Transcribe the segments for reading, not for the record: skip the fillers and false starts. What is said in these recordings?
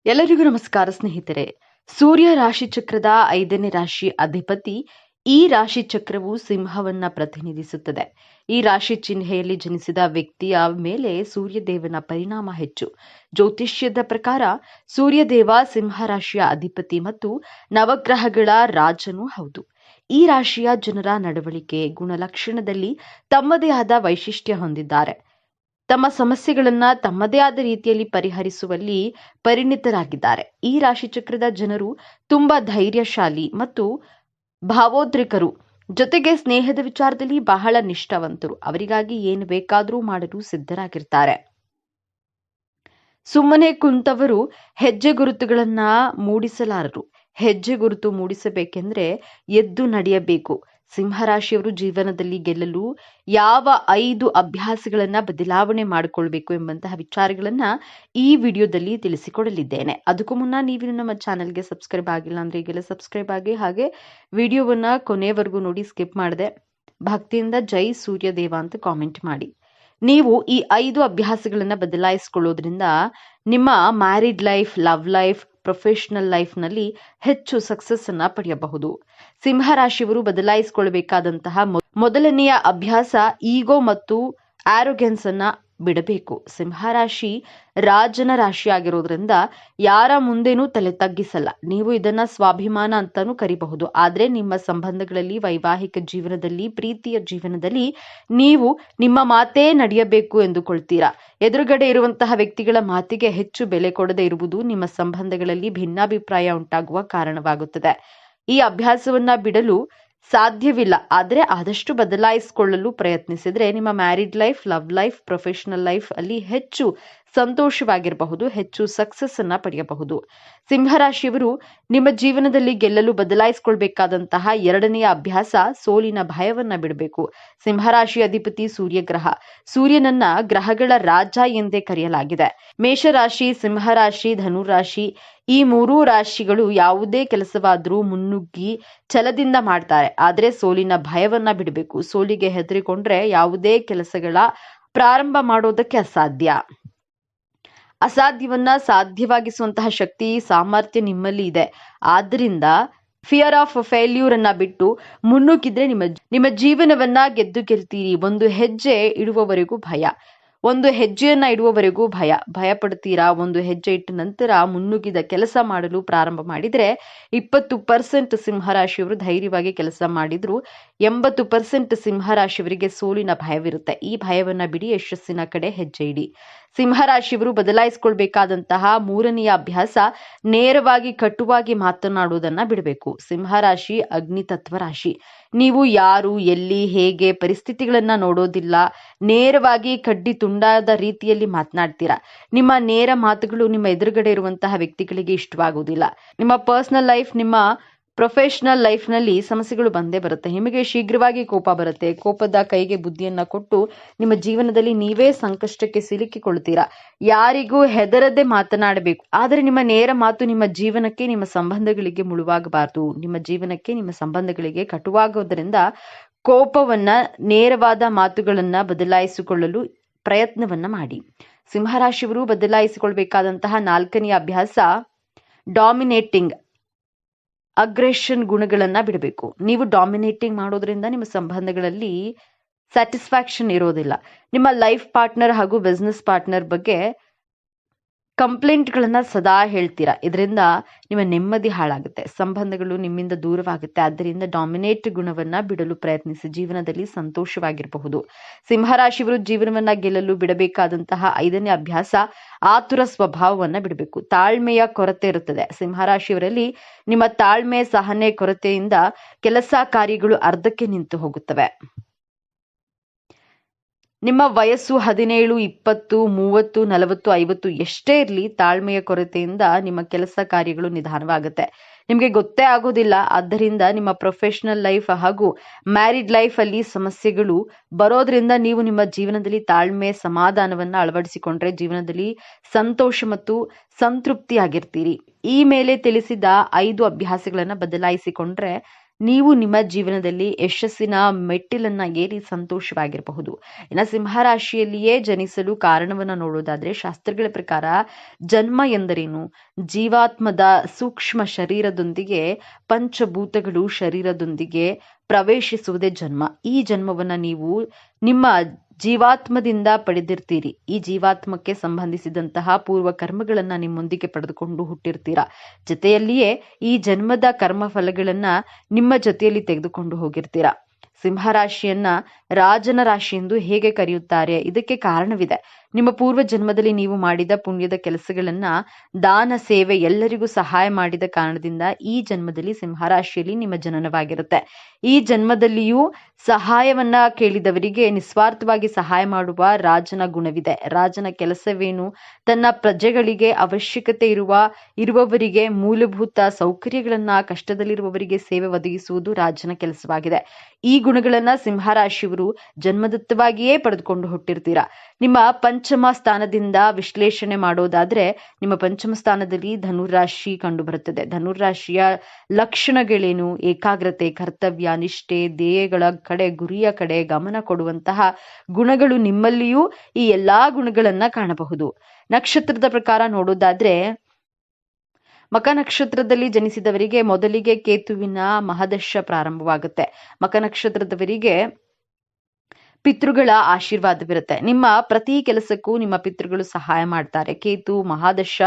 ಎಲ್ಲರಿಗೂ ನಮಸ್ಕಾರ ಸ್ನೇಹಿತರೆ. ಸೂರ್ಯ ರಾಶಿ ಚಕ್ರದ 5ನೇ ರಾಶಿ ಅಧಿಪತಿ. ಈ ರಾಶಿ ಚಕ್ರವು ಸಿಂಹವನ್ನ ಪ್ರತಿನಿಧಿಸುತ್ತದೆ. ಈ ರಾಶಿ ಚಿಹ್ನೆಯಲ್ಲಿ ಜನಿಸಿದ ವ್ಯಕ್ತಿಯ ಮೇಲೆ ಸೂರ್ಯದೇವನ ಪರಿಣಾಮ ಹೆಚ್ಚು. ಜ್ಯೋತಿಷ್ಯದ ಪ್ರಕಾರ ಸೂರ್ಯದೇವ ಸಿಂಹ ರಾಶಿಯ ಅಧಿಪತಿ ಮತ್ತು ನವಗ್ರಹಗಳ ರಾಜನೂ ಹೌದು. ಈ ರಾಶಿಯ ಜನರ ನಡವಳಿಕೆ ಗುಣಲಕ್ಷಣದಲ್ಲಿ ತಮ್ಮದೇ ಆದ ವೈಶಿಷ್ಟ್ಯ ಹೊಂದಿದ್ದಾರೆ. ತಮ್ಮ ಸಮಸ್ಯೆಗಳನ್ನ ತಮ್ಮದೇ ಆದ ರೀತಿಯಲ್ಲಿ ಪರಿಹರಿಸುವಲ್ಲಿ ಪರಿಣಿತರಾಗಿದ್ದಾರೆ. ಈ ರಾಶಿ ಚಕ್ರದ ಜನರು ತುಂಬಾ ಧೈರ್ಯಶಾಲಿ ಮತ್ತು ಭಾವೋದ್ರಿಕರು. ಜೊತೆಗೆ ಸ್ನೇಹದ ವಿಚಾರದಲ್ಲಿ ಬಹಳ ನಿಷ್ಠಾವಂತರು. ಅವರಿಗಾಗಿ ಏನು ಬೇಕಾದರೂ ಮಾಡಲು ಸಿದ್ಧರಾಗಿರ್ತಾರೆ. ಸುಮ್ಮನೆ ಕುಂತವರು ಹೆಜ್ಜೆ ಗುರುತುಗಳನ್ನ ಮೂಡಿಸಲಾರರು. ಹೆಜ್ಜೆ ಗುರುತು ಮೂಡಿಸಬೇಕೆಂದ್ರೆ ಎದ್ದು ನಡೆಯಬೇಕು. ಸಿಂಹರಾಶಿಯವರು ಜೀವನದಲ್ಲಿ ಗೆಲ್ಲಲು ಯಾವ 5 ಅಭ್ಯಾಸಗಳನ್ನ ಬದಲಾವಣೆ ಮಾಡಿಕೊಳ್ಬೇಕು ಎಂಬಂತಹ ವಿಚಾರಗಳನ್ನ ಈ ವಿಡಿಯೋದಲ್ಲಿ ತಿಳಿಸಿಕೊಡಲಿದ್ದೇನೆ. ಅದಕ್ಕೂ ಮುನ್ನ ನೀವು ನಮ್ಮ ಚಾನೆಲ್ಗೆ ಸಬ್ಸ್ಕ್ರೈಬ್ ಆಗಿಲ್ಲ ಅಂದ್ರೆ ಈಗೆಲ್ಲ ಸಬ್ಸ್ಕ್ರೈಬ್ ಆಗಿ, ಹಾಗೆ ವಿಡಿಯೋವನ್ನ ಕೊನೆವರೆಗೂ ನೋಡಿ ಸ್ಕಿಪ್ ಮಾಡದೆ ಭಕ್ತಿಯಿಂದ ಜೈ ಸೂರ್ಯದೇವ ಅಂತ ಕಾಮೆಂಟ್ ಮಾಡಿ. ನೀವು ಈ 5 ಅಭ್ಯಾಸಗಳನ್ನ ಬದಲಾಯಿಸಿಕೊಳ್ಳೋದ್ರಿಂದ ನಿಮ್ಮ married life, love life, professional life ನಲ್ಲಿ ಹೆಚ್ಚು ಸಕ್ಸಸ್ ಅನ್ನ ಪಡೆಯಬಹುದು. ಸಿಂಹರಾಶಿಯವರು ಬದಲಾಯಿಸಿಕೊಳ್ಳಬೇಕಾದಂತಹ ಮೊದಲನೆಯ ಅಭ್ಯಾಸ ಈಗೋ ಮತ್ತು ಆರೋಗ್ಯನ್ಸ್ ಅನ್ನ ಬಿಡಬೇಕು. ಸಿಂಹರಾಶಿ ರಾಜನ ರಾಶಿ ಆಗಿರೋದ್ರಿಂದ ಯಾರ ಮುಂದೆನೂ ತಲೆ ತಗ್ಗಿಸಲ್ಲ. ನೀವು ಇದನ್ನ ಸ್ವಾಭಿಮಾನ ಅಂತಾನೂ ಕರಿಬಹುದು. ಆದ್ರೆ ನಿಮ್ಮ ಸಂಬಂಧಗಳಲ್ಲಿ, ವೈವಾಹಿಕ ಜೀವನದಲ್ಲಿ, ಪ್ರೀತಿಯ ಜೀವನದಲ್ಲಿ ನೀವು ನಿಮ್ಮ ಮಾತೇ ನಡೆಯಬೇಕು ಎಂದುಕೊಳ್ತೀರಾ. ಎದುರುಗಡೆ ಇರುವಂತಹ ವ್ಯಕ್ತಿಗಳ ಮಾತಿಗೆ ಹೆಚ್ಚು ಬೆಲೆ ಕೊಡದೇ ಇರುವುದು ನಿಮ್ಮ ಸಂಬಂಧಗಳಲ್ಲಿ ಭಿನ್ನಾಭಿಪ್ರಾಯ ಉಂಟಾಗುವ ಕಾರಣವಾಗುತ್ತದೆ. ಈ ಅಭ್ಯಾಸವನ್ನ ಬಿಡಲು ಸಾಧ್ಯವಿಲ್ಲ. ಆದರೆ ಆದಷ್ಟು ಬದಲಾಯಿಸಿಕೊಳ್ಳಲು ಪ್ರಯತ್ನಿಸಿದ್ರೆ ನಿಮ್ಮ married life, love life, professional life ಅಲ್ಲಿ ಹೆಚ್ಚು ಸಂತೋಷವಾಗಿರಬಹುದು, ಹೆಚ್ಚು ಸಕ್ಸಸ್ ಅನ್ನ ಪಡೆಯಬಹುದು. ಸಿಂಹರಾಶಿಯವರು ನಿಮ್ಮ ಜೀವನದಲ್ಲಿ ಗೆಲ್ಲಲು ಬದಲಾಯಿಸಿಕೊಳ್ಬೇಕಾದಂತಹ 2ನೆಯ ಅಭ್ಯಾಸ ಸೋಲಿನ ಭಯವನ್ನ ಬಿಡಬೇಕು. ಸಿಂಹರಾಶಿ ಅಧಿಪತಿ ಸೂರ್ಯಗ್ರಹ. ಸೂರ್ಯನನ್ನ ಗ್ರಹಗಳ ರಾಜ ಎಂದೇ ಕರೆಯಲಾಗಿದೆ. ಮೇಷರಾಶಿ, ಸಿಂಹರಾಶಿ, ಧನುರಾಶಿ ಈ 3 ರಾಶಿಗಳು ಯಾವುದೇ ಕೆಲಸವಾದರೂ ಮುನ್ನುಗ್ಗಿ ಛಲದಿಂದ ಮಾಡ್ತಾರೆ. ಆದ್ರೆ ಸೋಲಿನ ಭಯವನ್ನ ಬಿಡಬೇಕು. ಸೋಲಿಗೆ ಹೆದರಿಕೊಂಡ್ರೆ ಯಾವುದೇ ಕೆಲಸಗಳ ಪ್ರಾರಂಭ ಮಾಡೋದಕ್ಕೆ ಅಸಾಧ್ಯವನ್ನ ಸಾಧ್ಯವಾಗಿಸುವಂತಹ ಶಕ್ತಿ, ಸಾಮರ್ಥ್ಯ ನಿಮ್ಮಲ್ಲಿ ಇದೆ. ಆದ್ರಿಂದ ಫಿಯರ್ ಆಫ್ ಫೇಲ್ಯೂರ್ ಅನ್ನ ಬಿಟ್ಟು ಮುನ್ನುಗ್ಗಿದ್ರೆ ನಿಮ್ಮ ಜೀವನವನ್ನ ಗೆಲ್ತೀರಿ. ಒಂದು ಹೆಜ್ಜೆಯನ್ನ ಇಡುವವರೆಗೂ ಭಯ ಪಡ್ತೀರಾ. ಒಂದು ಹೆಜ್ಜೆ ಇಟ್ಟ ನಂತರ ಮುನ್ನುಗ್ಗಿದ ಕೆಲಸ ಮಾಡಲು ಪ್ರಾರಂಭ ಮಾಡಿದ್ರೆ 20% ಸಿಂಹರಾಶಿಯವರು ಧೈರ್ಯವಾಗಿ ಕೆಲಸ ಮಾಡಿದ್ರು 80% ಸಿಂಹರಾಶಿಯವರಿಗೆ ಸೋಲಿನ ಭಯವಿರುತ್ತೆ. ಈ ಭಯವನ್ನ ಬಿಡಿ, ಯಶಸ್ಸಿನ ಕಡೆ ಹೆಜ್ಜೆ ಇಡಿ. ಸಿಂಹರಾಶಿಯವರು ಬದಲಾಯಿಸಿಕೊಳ್ಬೇಕಾದಂತಹ 3ನೆಯ ಅಭ್ಯಾಸ ನೇರವಾಗಿ ಕಟುವಾಗಿ ಮಾತನಾಡುವುದನ್ನ ಬಿಡಬೇಕು. ಸಿಂಹರಾಶಿ ಅಗ್ನಿ ತತ್ವ ರಾಶಿ. ನೀವು ಯಾರು, ಎಲ್ಲಿ, ಹೇಗೆ ಪರಿಸ್ಥಿತಿಗಳನ್ನ ನೋಡೋದಿಲ್ಲ. ನೇರವಾಗಿ ಕಡ್ಡಿ ತುಂಡಾದ ರೀತಿಯಲ್ಲಿ ಮಾತನಾಡ್ತೀರಾ. ನಿಮ್ಮ ನೇರ ಮಾತುಗಳು ನಿಮ್ಮ ಎದುರುಗಡೆ ಇರುವಂತಹ ವ್ಯಕ್ತಿಗಳಿಗೆ ಇಷ್ಟವಾಗುವುದಿಲ್ಲ. ನಿಮ್ಮ ಪರ್ಸನಲ್ ಲೈಫ್, ನಿಮ್ಮ ಪ್ರೊಫೆಷನಲ್ ಲೈಫ್ ನಲ್ಲಿ ಸಮಸ್ಯೆಗಳು ಬಂದೇ ಬರುತ್ತೆ. ನಿಮಗೆ ಶೀಘ್ರವಾಗಿ ಕೋಪ ಬರುತ್ತೆ. ಕೋಪದ ಕೈಗೆ ಬುದ್ಧಿಯನ್ನ ಕೊಟ್ಟು ನಿಮ್ಮ ಜೀವನದಲ್ಲಿ ನೀವೇ ಸಂಕಷ್ಟಕ್ಕೆ ಸಿಲುಕಿಕೊಳ್ತೀರಾ. ಯಾರಿಗೂ ಹೆದರದೆ ಮಾತನಾಡಬೇಕು. ಆದರೆ ನಿಮ್ಮ ನೇರ ಮಾತು ನಿಮ್ಮ ಜೀವನಕ್ಕೆ, ನಿಮ್ಮ ಸಂಬಂಧಗಳಿಗೆ ಮುಳುವಾಗಬಾರದು. ನಿಮ್ಮ ಜೀವನಕ್ಕೆ, ನಿಮ್ಮ ಸಂಬಂಧಗಳಿಗೆ ಕಟುವಾಗೋದ್ರಿಂದ ಕೋಪವನ್ನ, ನೇರವಾದ ಮಾತುಗಳನ್ನ ಬದಲಾಯಿಸಿಕೊಳ್ಳಲು ಪ್ರಯತ್ನವನ್ನ ಮಾಡಿ. ಸಿಂಹರಾಶಿಯವರು ಬದಲಾಯಿಸಿಕೊಳ್ಬೇಕಾದಂತಹ 4ನೆಯ ಅಭ್ಯಾಸ ಡಾಮಿನೇಟಿಂಗ್, ಅಗ್ರೆಷನ್ ಗುಣಗಳನ್ನ ಬಿಡಬೇಕು. ನೀವು ಡಾಮಿನೇಟಿಂಗ್ ಮಾಡೋದ್ರಿಂದ ನಿಮ್ಮ ಸಂಬಂಧಗಳಲ್ಲಿ ಸ್ಯಾಟಿಸ್ಫ್ಯಾಕ್ಷನ್ ಇರೋದಿಲ್ಲ. ನಿಮ್ಮ ಲೈಫ್ ಪಾರ್ಟ್ನರ್ ಹಾಗೂ ಬಿಸ್ನೆಸ್ ಪಾರ್ಟ್ನರ್ ಬಗ್ಗೆ ಕಂಪ್ಲೇಂಟ್ಗಳನ್ನ ಸದಾ ಹೇಳ್ತೀರಾ. ಇದರಿಂದ ನಿಮ್ಮ ನೆಮ್ಮದಿ ಹಾಳಾಗುತ್ತೆ, ಸಂಬಂಧಗಳು ನಿಮ್ಮಿಂದ ದೂರವಾಗುತ್ತೆ. ಆದ್ದರಿಂದ ಡಾಮಿನೇಟ್ ಗುಣವನ್ನ ಬಿಡಲು ಪ್ರಯತ್ನಿಸಿ. ಜೀವನದಲ್ಲಿ ಸಂತೋಷವಾಗಿರಬಹುದು. ಸಿಂಹರಾಶಿಯವರು ಜೀವನವನ್ನ ಗೆಲ್ಲಲು ಬಿಡಬೇಕಾದಂತಹ 5ನೇ ಅಭ್ಯಾಸ ಆತುರ ಸ್ವಭಾವವನ್ನ ಬಿಡಬೇಕು. ತಾಳ್ಮೆಯ ಕೊರತೆ ಇರುತ್ತದೆ. ಸಿಂಹರಾಶಿಯವರಲ್ಲಿ ನಿಮ್ಮ ತಾಳ್ಮೆ, ಸಹನೆ ಕೊರತೆಯಿಂದ ಕೆಲಸ ಕಾರ್ಯಗಳು ಅರ್ಧಕ್ಕೆ ನಿಂತು ಹೋಗುತ್ತವೆ. ನಿಮ್ಮ ವಯಸ್ಸು 17, 20, 30, 40, 50 ಎಷ್ಟೇ ಇರಲಿ, ತಾಳ್ಮೆಯ ಕೊರತೆಯಿಂದ ನಿಮ್ಮ ಕೆಲಸ ಕಾರ್ಯಗಳು ನಿಧಾನವಾಗುತ್ತೆ. ನಿಮಗೆ ಗೊತ್ತೇ ಆಗೋದಿಲ್ಲ. ಆದ್ದರಿಂದ ನಿಮ್ಮ ಪ್ರೊಫೆಷನಲ್ ಲೈಫ್ ಹಾಗೂ ಮ್ಯಾರಿಡ್ ಲೈಫ್ ಅಲ್ಲಿ ಸಮಸ್ಯೆಗಳು ಬರೋದ್ರಿಂದ ನೀವು ನಿಮ್ಮ ಜೀವನದಲ್ಲಿ ತಾಳ್ಮೆ, ಸಮಾಧಾನವನ್ನ ಅಳವಡಿಸಿಕೊಂಡ್ರೆ ಜೀವನದಲ್ಲಿ ಸಂತೋಷ ಮತ್ತು ಸಂತೃಪ್ತಿಯಾಗಿರ್ತೀರಿ. ಈ ಮೇಲೆ ತಿಳಿಸಿದ 5 ಅಭ್ಯಾಸಗಳನ್ನ ಬದಲಾಯಿಸಿಕೊಂಡ್ರೆ ನೀವು ನಿಮ್ಮ ಜೀವನದಲ್ಲಿ ಯಶಸ್ಸಿನ ಮೆಟ್ಟಿಲನ್ನ ಏರಿ ಸಂತೋಷವಾಗಿರಬಹುದು. ಇನ್ನು ಸಿಂಹರಾಶಿಯಲ್ಲಿಯೇ ಜನಿಸಲು ಕಾರಣವನ್ನ ನೋಡೋದಾದ್ರೆ ಶಾಸ್ತ್ರಗಳ ಪ್ರಕಾರ ಜನ್ಮ ಎಂದರೇನು? ಜೀವಾತ್ಮದ ಸೂಕ್ಷ್ಮ ಶರೀರದೊಂದಿಗೆ ಪಂಚಭೂತಗಳು ಶರೀರದೊಂದಿಗೆ ಪ್ರವೇಶಿಸುವುದೇ ಜನ್ಮ. ಈ ಜನ್ಮವನ್ನ ನೀವು ನಿಮ್ಮ ಜೀವಾತ್ಮದಿಂದ ಪಡೆದಿರ್ತೀರಿ. ಈ ಜೀವಾತ್ಮಕ್ಕೆ ಸಂಬಂಧಿಸಿದಂತಹ ಪೂರ್ವ ಕರ್ಮಗಳನ್ನ ನಿಮ್ಮೊಂದಿಗೆ ಪಡೆದುಕೊಂಡು ಹುಟ್ಟಿರ್ತೀರಾ. ಜೊತೆಯಲ್ಲಿಯೇ ಈ ಜನ್ಮದ ಕರ್ಮ ಫಲಗಳನ್ನ ನಿಮ್ಮ ಜೊತೆಯಲ್ಲಿ ತೆಗೆದುಕೊಂಡು ಹೋಗಿರ್ತೀರಾ. ಸಿಂಹರಾಶಿಯನ್ನ ರಾಜನ ರಾಶಿ ಎಂದು ಹೇಗೆ ಕರೆಯುತ್ತಾರೆ? ಇದಕ್ಕೆ ಕಾರಣವಿದೆ. ನಿಮ್ಮ ಪೂರ್ವ ಜನ್ಮದಲ್ಲಿ ನೀವು ಮಾಡಿದ ಪುಣ್ಯದ ಕೆಲಸಗಳನ್ನ, ದಾನ ಸೇವೆ, ಎಲ್ಲರಿಗೂ ಸಹಾಯ ಮಾಡಿದ ಕಾರಣದಿಂದ ಈ ಜನ್ಮದಲ್ಲಿ ಸಿಂಹರಾಶಿಯಲ್ಲಿ ನಿಮ್ಮ ಜನನವಾಗಿರುತ್ತೆ. ಈ ಜನ್ಮದಲ್ಲಿಯೂ ಸಹಾಯವನ್ನ ಕೇಳಿದವರಿಗೆ ನಿಸ್ವಾರ್ಥವಾಗಿ ಸಹಾಯ ಮಾಡುವ ರಾಜನ ಗುಣವಿದೆ. ರಾಜನ ಕೆಲಸವೇನು? ತನ್ನ ಪ್ರಜೆಗಳಿಗೆ ಅವಶ್ಯಕತೆ ಇರುವವರಿಗೆ ಮೂಲಭೂತ ಸೌಕರ್ಯಗಳನ್ನ, ಕಷ್ಟದಲ್ಲಿರುವವರಿಗೆ ಸೇವೆ ಒದಗಿಸುವುದು ರಾಜನ ಕೆಲಸವಾಗಿದೆ. ಈ ಗುಣಗಳನ್ನ ಸಿಂಹರಾಶಿಯವರು ಜನ್ಮದತ್ತವಾಗಿಯೇ ಪಡೆದುಕೊಂಡು ಹುಟ್ಟಿರ್ತೀರಾ. ನಿಮ್ಮ ಪಂಚಮ ಸ್ಥಾನದಿಂದ ವಿಶ್ಲೇಷಣೆ ಮಾಡೋದಾದ್ರೆ ನಿಮ್ಮ ಪಂಚಮ ಸ್ಥಾನದಲ್ಲಿ ಧನುರಾಶಿ ಕಂಡು ಬರುತ್ತದೆ. ಧನುರಾಶಿಯ ಲಕ್ಷಣಗಳೇನು? ಏಕಾಗ್ರತೆ, ಕರ್ತವ್ಯ, ನಿಷ್ಠೆ, ಧ್ಯೇಯಗಳ ಕಡೆ, ಗುರಿಯ ಕಡೆ ಗಮನ ಕೊಡುವಂತಹ ಗುಣಗಳು ನಿಮ್ಮಲ್ಲಿಯೂ ಈ ಎಲ್ಲಾ ಗುಣಗಳನ್ನ ಕಾಣಬಹುದು. ನಕ್ಷತ್ರದ ಪ್ರಕಾರ ನೋಡೋದಾದ್ರೆ ಮಕ ನಕ್ಷತ್ರದಲ್ಲಿ ಜನಿಸಿದವರಿಗೆ ಮೊದಲಿಗೆ ಕೇತುವಿನ ಮಹದಶ ಪ್ರಾರಂಭವಾಗುತ್ತೆ. ಮಕ ನಕ್ಷತ್ರದವರಿಗೆ ಪಿತೃಗಳ ಆಶೀರ್ವಾದವಿರುತ್ತೆ. ನಿಮ್ಮ ಪ್ರತಿ ಕೆಲಸಕ್ಕೂ ನಿಮ್ಮ ಪಿತೃಗಳು ಸಹಾಯ ಮಾಡ್ತಾರೆ. ಕೇತು ಮಹಾದಶ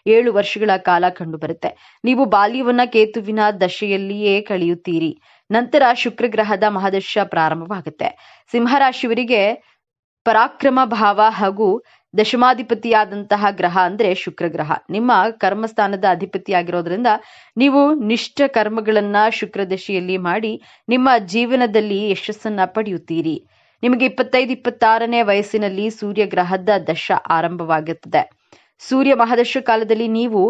7 ವರ್ಷಗಳ ಕಾಲ ಕಂಡು ಬರುತ್ತೆ. ನೀವು ಬಾಲ್ಯವನ್ನ ಕೇತುವಿನ ದಶೆಯಲ್ಲಿಯೇ ಕಳೆಯುತ್ತೀರಿ. ನಂತರ ಶುಕ್ರ ಗ್ರಹದ ಮಹಾದಶ ಪ್ರಾರಂಭವಾಗುತ್ತೆ. ಸಿಂಹರಾಶಿಯವರಿಗೆ ಪರಾಕ್ರಮ ಭಾವ ಹಾಗೂ ದಶಮಾಧಿಪತಿಯಾದಂತಹ ಗ್ರಹ ಅಂದ್ರೆ ಶುಕ್ರ ಗ್ರಹ. ನಿಮ್ಮ ಕರ್ಮಸ್ಥಾನದ ಅಧಿಪತಿಯಾಗಿರೋದ್ರಿಂದ ನೀವು ನಿಷ್ಠ ಕರ್ಮಗಳನ್ನ ಶುಕ್ರ ದಶೆಯಲ್ಲಿ ಮಾಡಿ ನಿಮ್ಮ ಜೀವನದಲ್ಲಿ ಯಶಸ್ಸನ್ನ ಪಡೆಯುತ್ತೀರಿ. ನಿಮಗೆ 25-26ನೇ ವಯಸ್ಸಿನಲ್ಲಿ ಸೂರ್ಯ ಗ್ರಹದ ದಶ ಆರಂಭವಾಗುತ್ತದೆ. ಸೂರ್ಯ ಮಹಾದಶ ಕಾಲದಲ್ಲಿ ನೀವು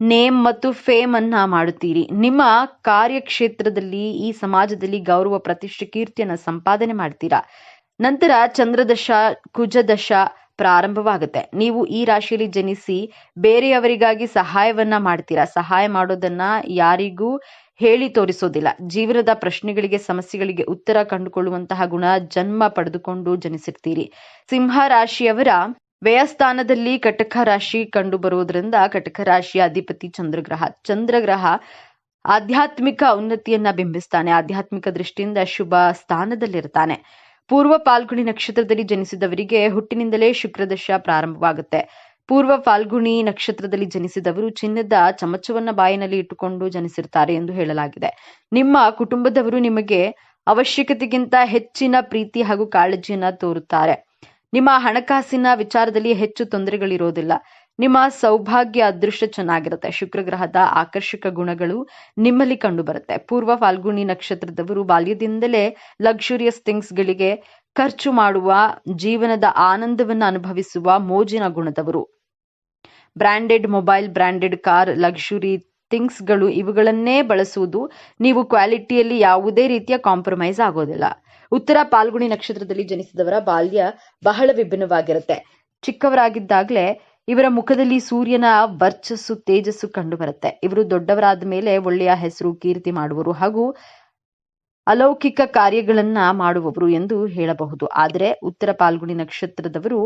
ನೇಮ್ ಮತ್ತು ಫೇಮ್ ಅನ್ನ ಮಾಡುತ್ತೀರಿ. ನಿಮ್ಮ ಕಾರ್ಯಕ್ಷೇತ್ರದಲ್ಲಿ, ಈ ಸಮಾಜದಲ್ಲಿ ಗೌರವ, ಪ್ರತಿಷ್ಠೆ, ಕೀರ್ತಿಯನ್ನ ಸಂಪಾದನೆ ಮಾಡ್ತೀರಾ. ನಂತರ ಚಂದ್ರದಶ, ಕುಜದಶ ಪ್ರಾರಂಭವಾಗುತ್ತೆ. ನೀವು ಈ ರಾಶಿಯಲ್ಲಿ ಜನಿಸಿ ಬೇರೆಯವರಿಗಾಗಿ ಸಹಾಯವನ್ನ ಮಾಡ್ತೀರಾ. ಸಹಾಯ ಮಾಡೋದನ್ನ ಯಾರಿಗೂ ಹೇಳಿ ತೋರಿಸೋದಿಲ್ಲ. ಜೀವನದ ಪ್ರಶ್ನೆಗಳಿಗೆ, ಸಮಸ್ಯೆಗಳಿಗೆ ಉತ್ತರ ಕಂಡುಕೊಳ್ಳುವಂತಹ ಗುಣ ಜನ್ಮ ಪಡೆದುಕೊಂಡು ಜನಿಸಿರ್ತೀರಿ. ಸಿಂಹ ರಾಶಿಯವರ ವ್ಯಯಸ್ಥಾನದಲ್ಲಿ ಕಟಕ ರಾಶಿ ಕಂಡು ಬರುವುದರಿಂದ ಕಟಕ ರಾಶಿಯ ಅಧಿಪತಿ ಚಂದ್ರಗ್ರಹ. ಚಂದ್ರಗ್ರಹ ಆಧ್ಯಾತ್ಮಿಕ ಉನ್ನತಿಯನ್ನ ಬಿಂಬಿಸ್ತಾನೆ. ಆಧ್ಯಾತ್ಮಿಕ ದೃಷ್ಟಿಯಿಂದ ಶುಭ ಸ್ಥಾನದಲ್ಲಿರ್ತಾನೆ. ಪೂರ್ವ ಫಾಲ್ಗುಣಿ ನಕ್ಷತ್ರದಲ್ಲಿ ಜನಿಸಿದವರಿಗೆ ಹುಟ್ಟಿನಿಂದಲೇ ಶುಕ್ರದಶ ಪ್ರಾರಂಭವಾಗುತ್ತೆ. ಪೂರ್ವ ಫಾಲ್ಗುಣಿ ನಕ್ಷತ್ರದಲ್ಲಿ ಜನಿಸಿದವರು ಚಿನ್ನದ ಚಮಚವನ್ನ ಬಾಯಿನಲ್ಲಿ ಇಟ್ಟುಕೊಂಡು ಜನಿಸಿರ್ತಾರೆ ಎಂದು ಹೇಳಲಾಗಿದೆ. ನಿಮ್ಮ ಕುಟುಂಬದವರು ನಿಮಗೆ ಅವಶ್ಯಕತೆಗಿಂತ ಹೆಚ್ಚಿನ ಪ್ರೀತಿ ಹಾಗೂ ಕಾಳಜಿಯನ್ನ ತೋರುತ್ತಾರೆ. ನಿಮ್ಮ ಹಣಕಾಸಿನ ವಿಚಾರದಲ್ಲಿ ಹೆಚ್ಚು ತೊಂದರೆಗಳಿರೋದಿಲ್ಲ. ನಿಮ್ಮ ಸೌಭಾಗ್ಯ, ಅದೃಷ್ಟ ಚೆನ್ನಾಗಿರುತ್ತೆ. ಶುಕ್ರ ಗ್ರಹದ ಆಕರ್ಷಕ ಗುಣಗಳು ನಿಮ್ಮಲ್ಲಿ ಕಂಡು ಬರುತ್ತೆ. ಪೂರ್ವ ಫಾಲ್ಗುಣಿ ನಕ್ಷತ್ರದವರು ಬಾಲ್ಯದಿಂದಲೇ ಲಕ್ಸುರಿಯಸ್ ಥಿಂಗ್ಸ್ಗಳಿಗೆ ಖರ್ಚು ಮಾಡುವ, ಜೀವನದ ಆನಂದವನ್ನು ಅನುಭವಿಸುವ ಮೋಜಿನ ಗುಣದವರು. Branded mobile, branded car, luxury ಥಿಂಗ್ಸ್ಗಳು ಇವುಗಳನ್ನೇ ಬಳಸುವುದು. ನೀವು ಕ್ವಾಲಿಟಿಯಲ್ಲಿ ಯಾವುದೇ ರೀತಿಯ ಕಾಂಪ್ರಮೈಸ್ ಆಗೋದಿಲ್ಲ. ಉತ್ತರ ಫಾಲ್ಗುಣಿ ನಕ್ಷತ್ರದಲ್ಲಿ ಜನಿಸಿದವರ ಬಾಲ್ಯ ಬಹಳ ವಿಭಿನ್ನವಾಗಿರುತ್ತೆ. ಚಿಕ್ಕವರಾಗಿದ್ದಾಗಲೇ ಇವರ ಮುಖದಲ್ಲಿ ಸೂರ್ಯನ ವರ್ಚಸ್ಸು, ತೇಜಸ್ಸು ಕಂಡು ಬರುತ್ತೆ. ಇವರು ದೊಡ್ಡವರಾದ ಮೇಲೆ ಒಳ್ಳೆಯ ಹೆಸರು, ಕೀರ್ತಿ ಮಾಡುವರು ಹಾಗೂ ಅಲೌಕಿಕ ಕಾರ್ಯಗಳನ್ನ ಮಾಡುವವರು ಎಂದು ಹೇಳಬಹುದು. ಆದರೆ ಉತ್ತರ ಫಾಲ್ಗುಣಿ ನಕ್ಷತ್ರದವರು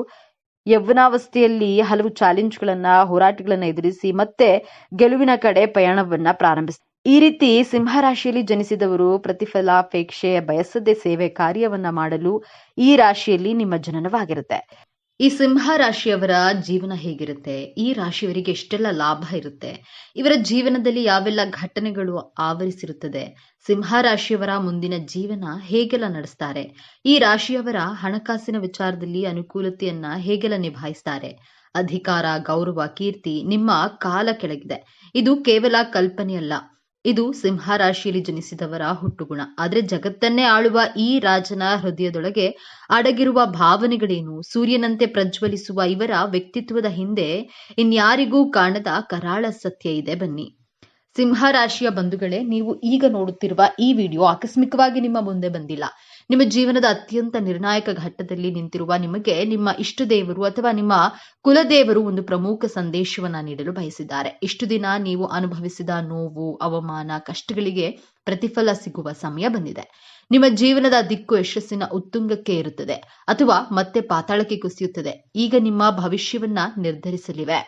ಯೌವನಾವಸ್ಥೆಯಲ್ಲಿ ಹಲವು ಚಾಲೆಂಜ್ಗಳನ್ನ, ಹೋರಾಟಗಳನ್ನ ಎದುರಿಸಿ ಮತ್ತೆ ಗೆಲುವಿನ ಕಡೆ ಪಯಣವನ್ನ ಪ್ರಾರಂಭಿಸ್ತಾರೆ. ಈ ರೀತಿ ಸಿಂಹರಾಶಿಯಲ್ಲಿ ಜನಿಸಿದವರು ಪ್ರತಿಫಲಾಪೇಕ್ಷೆ ಬಯಸದೆ ಸೇವೆ ಕಾರ್ಯವನ್ನ ಮಾಡಲು ಈ ರಾಶಿಯಲ್ಲಿ ನಿಮ್ಮ ಜನನವಾಗಿರುತ್ತೆ. ಈ ಸಿಂಹ ರಾಶಿಯವರ ಜೀವನ ಹೇಗಿರುತ್ತೆ? ಈ ರಾಶಿಯವರಿಗೆ ಎಷ್ಟೆಲ್ಲ ಲಾಭ ಇರುತ್ತೆ? ಇವರ ಜೀವನದಲ್ಲಿ ಯಾವೆಲ್ಲ ಘಟನೆಗಳು ಆವರಿಸಿರುತ್ತದೆ? ಸಿಂಹ ರಾಶಿಯವರ ಮುಂದಿನ ಜೀವನ ಹೇಗೆಲ್ಲ ನಡೆಸ್ತಾರೆ? ಈ ರಾಶಿಯವರ ಹಣಕಾಸಿನ ವಿಚಾರದಲ್ಲಿ ಅನುಕೂಲತೆಯನ್ನ ಹೇಗೆಲ್ಲ ನಿಭಾಯಿಸ್ತಾರೆ? ಅಧಿಕಾರ, ಗೌರವ, ಕೀರ್ತಿ ನಿಮ್ಮ ಕಾಲ ಕೆಳಗಿದೆ. ಇದು ಕೇವಲ ಕಲ್ಪನೆಯಲ್ಲ, ಇದು ಸಿಂಹ ರಾಶಿಯಲ್ಲಿ ಜನಿಸಿದವರ ಹುಟ್ಟುಗುಣ. ಆದ್ರೆ ಜಗತ್ತನ್ನೇ ಆಳುವ ಈ ರಾಜನ ಹೃದಯದೊಳಗೆ ಅಡಗಿರುವ ಭಾವನೆಗಳೇನು? ಸೂರ್ಯನಂತೆ ಪ್ರಜ್ವಲಿಸುವ ಇವರ ವ್ಯಕ್ತಿತ್ವದ ಹಿಂದೆ ಇನ್ಯಾರಿಗೂ ಕಾಣದ ಕರಾಳ ಸತ್ಯ ಇದೆ. ಬನ್ನಿ. ಸಿಂಹ ರಾಶಿಯ ಬಂಧುಗಳೇ, ನೀವು ಈಗ ನೋಡುತ್ತಿರುವ ಈ ವಿಡಿಯೋ ಆಕಸ್ಮಿಕವಾಗಿ ನಿಮ್ಮ ಮುಂದೆ ಬಂದಿಲ್ಲ. ನಿಮ್ಮ ಜೀವನದ ಅತ್ಯಂತ ನಿರ್ಣಾಯಕ ಘಟ್ಟದಲ್ಲಿ ನಿಂತಿರುವ ನಿಮಗೆ ನಿಮ್ಮ ಇಷ್ಟ ದೇವರು ಅಥವಾ ನಿಮ್ಮ ಕುಲದೇವರು ಒಂದು ಪ್ರಮುಖ ಸಂದೇಶವನ್ನ ನೀಡಲು ಬಯಸಿದ್ದಾರೆ. ಇಷ್ಟು ದಿನ ನೀವು ಅನುಭವಿಸಿದ ನೋವು, ಅವಮಾನ, ಕಷ್ಟಗಳಿಗೆ ಪ್ರತಿಫಲ ಸಿಗುವ ಸಮಯ ಬಂದಿದೆ. ನಿಮ್ಮ ಜೀವನದ ದಿಕ್ಕು ಯಶಸ್ಸಿನ ಉತ್ತುಂಗಕ್ಕೆ ಇರುತ್ತದೆ ಅಥವಾ ಮತ್ತೆ ಪಾತಾಳಕ್ಕೆ ಕುಸಿಯುತ್ತದೆ. ಈಗ ನಿಮ್ಮ ಭವಿಷ್ಯವನ್ನ ನಿರ್ಧರಿಸಲಿವೆ.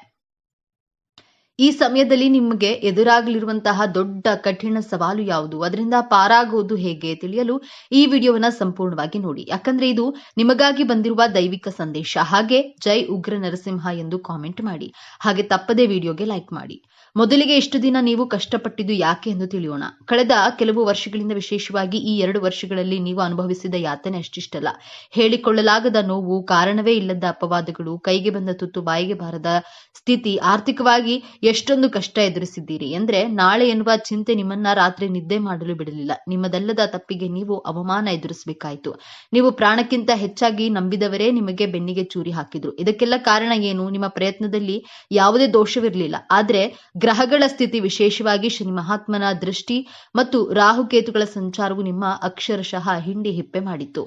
ಈ ಸಮಯದಲ್ಲಿ ನಿಮಗೆ ಎದುರಾಗಲಿರುವಂತಹ ದೊಡ್ಡ ಕಠಿಣ ಸವಾಲು ಯಾವುದು, ಅದರಿಂದ ಪಾರಾಗುವುದು ಹೇಗೆ ತಿಳಿಯಲು ಈ ವಿಡಿಯೋವನ್ನ ಸಂಪೂರ್ಣವಾಗಿ ನೋಡಿ. ಯಾಕಂದ್ರೆ ಇದು ನಿಮಗಾಗಿ ಬಂದಿರುವ ದೈವಿಕ ಸಂದೇಶ. ಹಾಗೆ ಜೈ ಉಗ್ರ ನರಸಿಂಹ ಎಂದು ಕಾಮೆಂಟ್ ಮಾಡಿ. ಹಾಗೆ ತಪ್ಪದೇ ವಿಡಿಯೋಗೆ ಲೈಕ್ ಮಾಡಿ. ಮೊದಲಿಗೆ ಇಷ್ಟು ದಿನ ನೀವು ಕಷ್ಟಪಟ್ಟಿದ್ದು ಯಾಕೆ ಎಂದು ತಿಳಿಯೋಣ. ಕಳೆದ ಕೆಲವು ವರ್ಷಗಳಿಂದ, ವಿಶೇಷವಾಗಿ ಈ 2 ವರ್ಷಗಳಲ್ಲಿ ನೀವು ಅನುಭವಿಸಿದ ಯಾತನೆ ಅಷ್ಟಿಷ್ಟಲ್ಲ. ಹೇಳಿಕೊಳ್ಳಲಾಗದ ನೋವು, ಕಾರಣವೇ ಇಲ್ಲದ ಅಪವಾದಗಳು, ಕೈಗೆ ಬಂದ ತುತ್ತು ಬಾಯಿಗೆ ಬಾರದ ಸ್ಥಿತಿ, ಆರ್ಥಿಕವಾಗಿ ಎಷ್ಟೊಂದು ಕಷ್ಟ ಎದುರಿಸಿದ್ದೀರಿ ಅಂದ್ರೆ ನಾಳೆ ಎನ್ನುವ ಚಿಂತೆ ನಿಮ್ಮನ್ನ ರಾತ್ರಿ ನಿದ್ದೆ ಮಾಡಲು ಬಿಡಲಿಲ್ಲ. ನಿಮ್ಮದಲ್ಲದ ತಪ್ಪಿಗೆ ನೀವು ಅವಮಾನ ಎದುರಿಸಬೇಕಾಯಿತು. ನೀವು ಪ್ರಾಣಕ್ಕಿಂತ ಹೆಚ್ಚಾಗಿ ನಂಬಿದವರೇ ನಿಮಗೆ ಬೆನ್ನಿಗೆ ಚೂರಿ ಹಾಕಿದ್ರು. ಇದಕ್ಕೆಲ್ಲ ಕಾರಣ ಏನು? ನಿಮ್ಮ ಪ್ರಯತ್ನದಲ್ಲಿ ಯಾವುದೇ ದೋಷವಿರಲಿಲ್ಲ. ಆದ್ರೆ ಗ್ರಹಗಳ ಸ್ಥಿತಿ, ವಿಶೇಷವಾಗಿ ಶನಿ ಮಹಾತ್ಮನ ದೃಷ್ಟಿ ಮತ್ತು ರಾಹುಕೇತುಗಳ ಸಂಚಾರವು ನಿಮ್ಮ ಅಕ್ಷರಶಃ ಹಿಂಡಿ ಹಿಪ್ಪೆ ಮಾಡಿತ್ತು.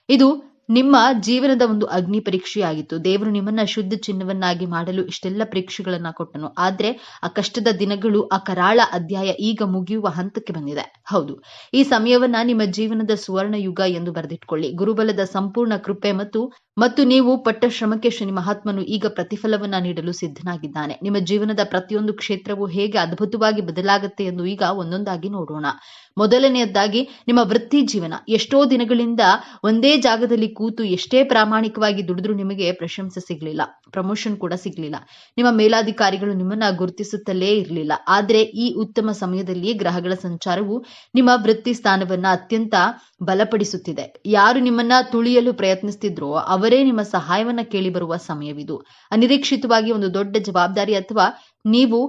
ಇದು ನಿಮ್ಮ ಜೀವನದ ಒಂದು ಅಗ್ನಿ ಪರೀಕ್ಷೆಯಾಗಿತ್ತು. ದೇವರು ನಿಮ್ಮನ್ನ ಶುದ್ಧ ಚಿನ್ನವನ್ನಾಗಿ ಮಾಡಲು ಇಷ್ಟೆಲ್ಲ ಪರೀಕ್ಷೆಗಳನ್ನ ಕೊಟ್ಟನು. ಆದ್ರೆ ಆ ಕಷ್ಟದ ದಿನಗಳು, ಆ ಕರಾಳ ಅಧ್ಯಾಯ ಈಗ ಮುಗಿಯುವ ಹಂತಕ್ಕೆ ಬಂದಿದೆ. ಹೌದು, ಈ ಸಮಯವನ್ನ ನಿಮ್ಮ ಜೀವನದ ಸುವರ್ಣ ಯುಗ ಎಂದು ಬರೆದಿಟ್ಕೊಳ್ಳಿ. ಗುರುಬಲದ ಸಂಪೂರ್ಣ ಕೃಪೆ ಮತ್ತು ನೀವು ಪಟ್ಟ ಶ್ರಮಕ್ಕೆ ಶನಿ ಮಹಾತ್ಮನು ಈಗ ಪ್ರತಿಫಲವನ್ನ ನೀಡಲು ಸಿದ್ಧನಾಗಿದ್ದಾನೆ. ನಿಮ್ಮ ಜೀವನದ ಪ್ರತಿಯೊಂದು ಕ್ಷೇತ್ರವು ಹೇಗೆ ಅದ್ಭುತವಾಗಿ ಬದಲಾಗುತ್ತೆ ಎಂದು ಈಗ ಒಂದೊಂದಾಗಿ ನೋಡೋಣ. ಮೊದಲನೆಯದಾಗಿ ನಿಮ್ಮ ವೃತ್ತಿ ಜೀವನ. ಎಷ್ಟೋ ದಿನಗಳಿಂದ ಒಂದೇ ಜಾಗದಲ್ಲಿ ಕೂತು ಎಷ್ಟೇ ಪ್ರಾಮಾಣಿಕವಾಗಿ ದುಡಿದ್ರೂ ನಿಮಗೆ ಪ್ರಶಂಸೆ ಸಿಗ್ಲಿಲ್ಲ, ಪ್ರಮೋಷನ್ ಕೂಡ ಸಿಗ್ಲಿಲ್ಲ. ನಿಮ್ಮ ಮೇಲಾಧಿಕಾರಿಗಳು ನಿಮ್ಮನ್ನ ಗುರುತಿಸುತ್ತಲೇ ಇರಲಿಲ್ಲ. ಆದ್ರೆ ಈ ಉತ್ತಮ ಸಮಯದಲ್ಲಿ ಗ್ರಹಗಳ ಸಂಚಾರವು ನಿಮ್ಮ ವೃತ್ತಿ ಸ್ಥಾನವನ್ನ ಅತ್ಯಂತ ಬಲಪಡಿಸುತ್ತಿದೆ. ಯಾರು ನಿಮ್ಮನ್ನ ತುಳಿಯಲು ಪ್ರಯತ್ನಿಸ್ತಿದ್ರೋ ಅವರೇ ನಿಮ್ಮ ಸಹಾಯವನ್ನ ಕೇಳಿ ಬರುವ ಸಮಯವಿದು. ಅನಿರೀಕ್ಷಿತವಾಗಿ ಒಂದು ದೊಡ್ಡ ಜವಾಬ್ದಾರಿ ಅಥವಾ ನೀವು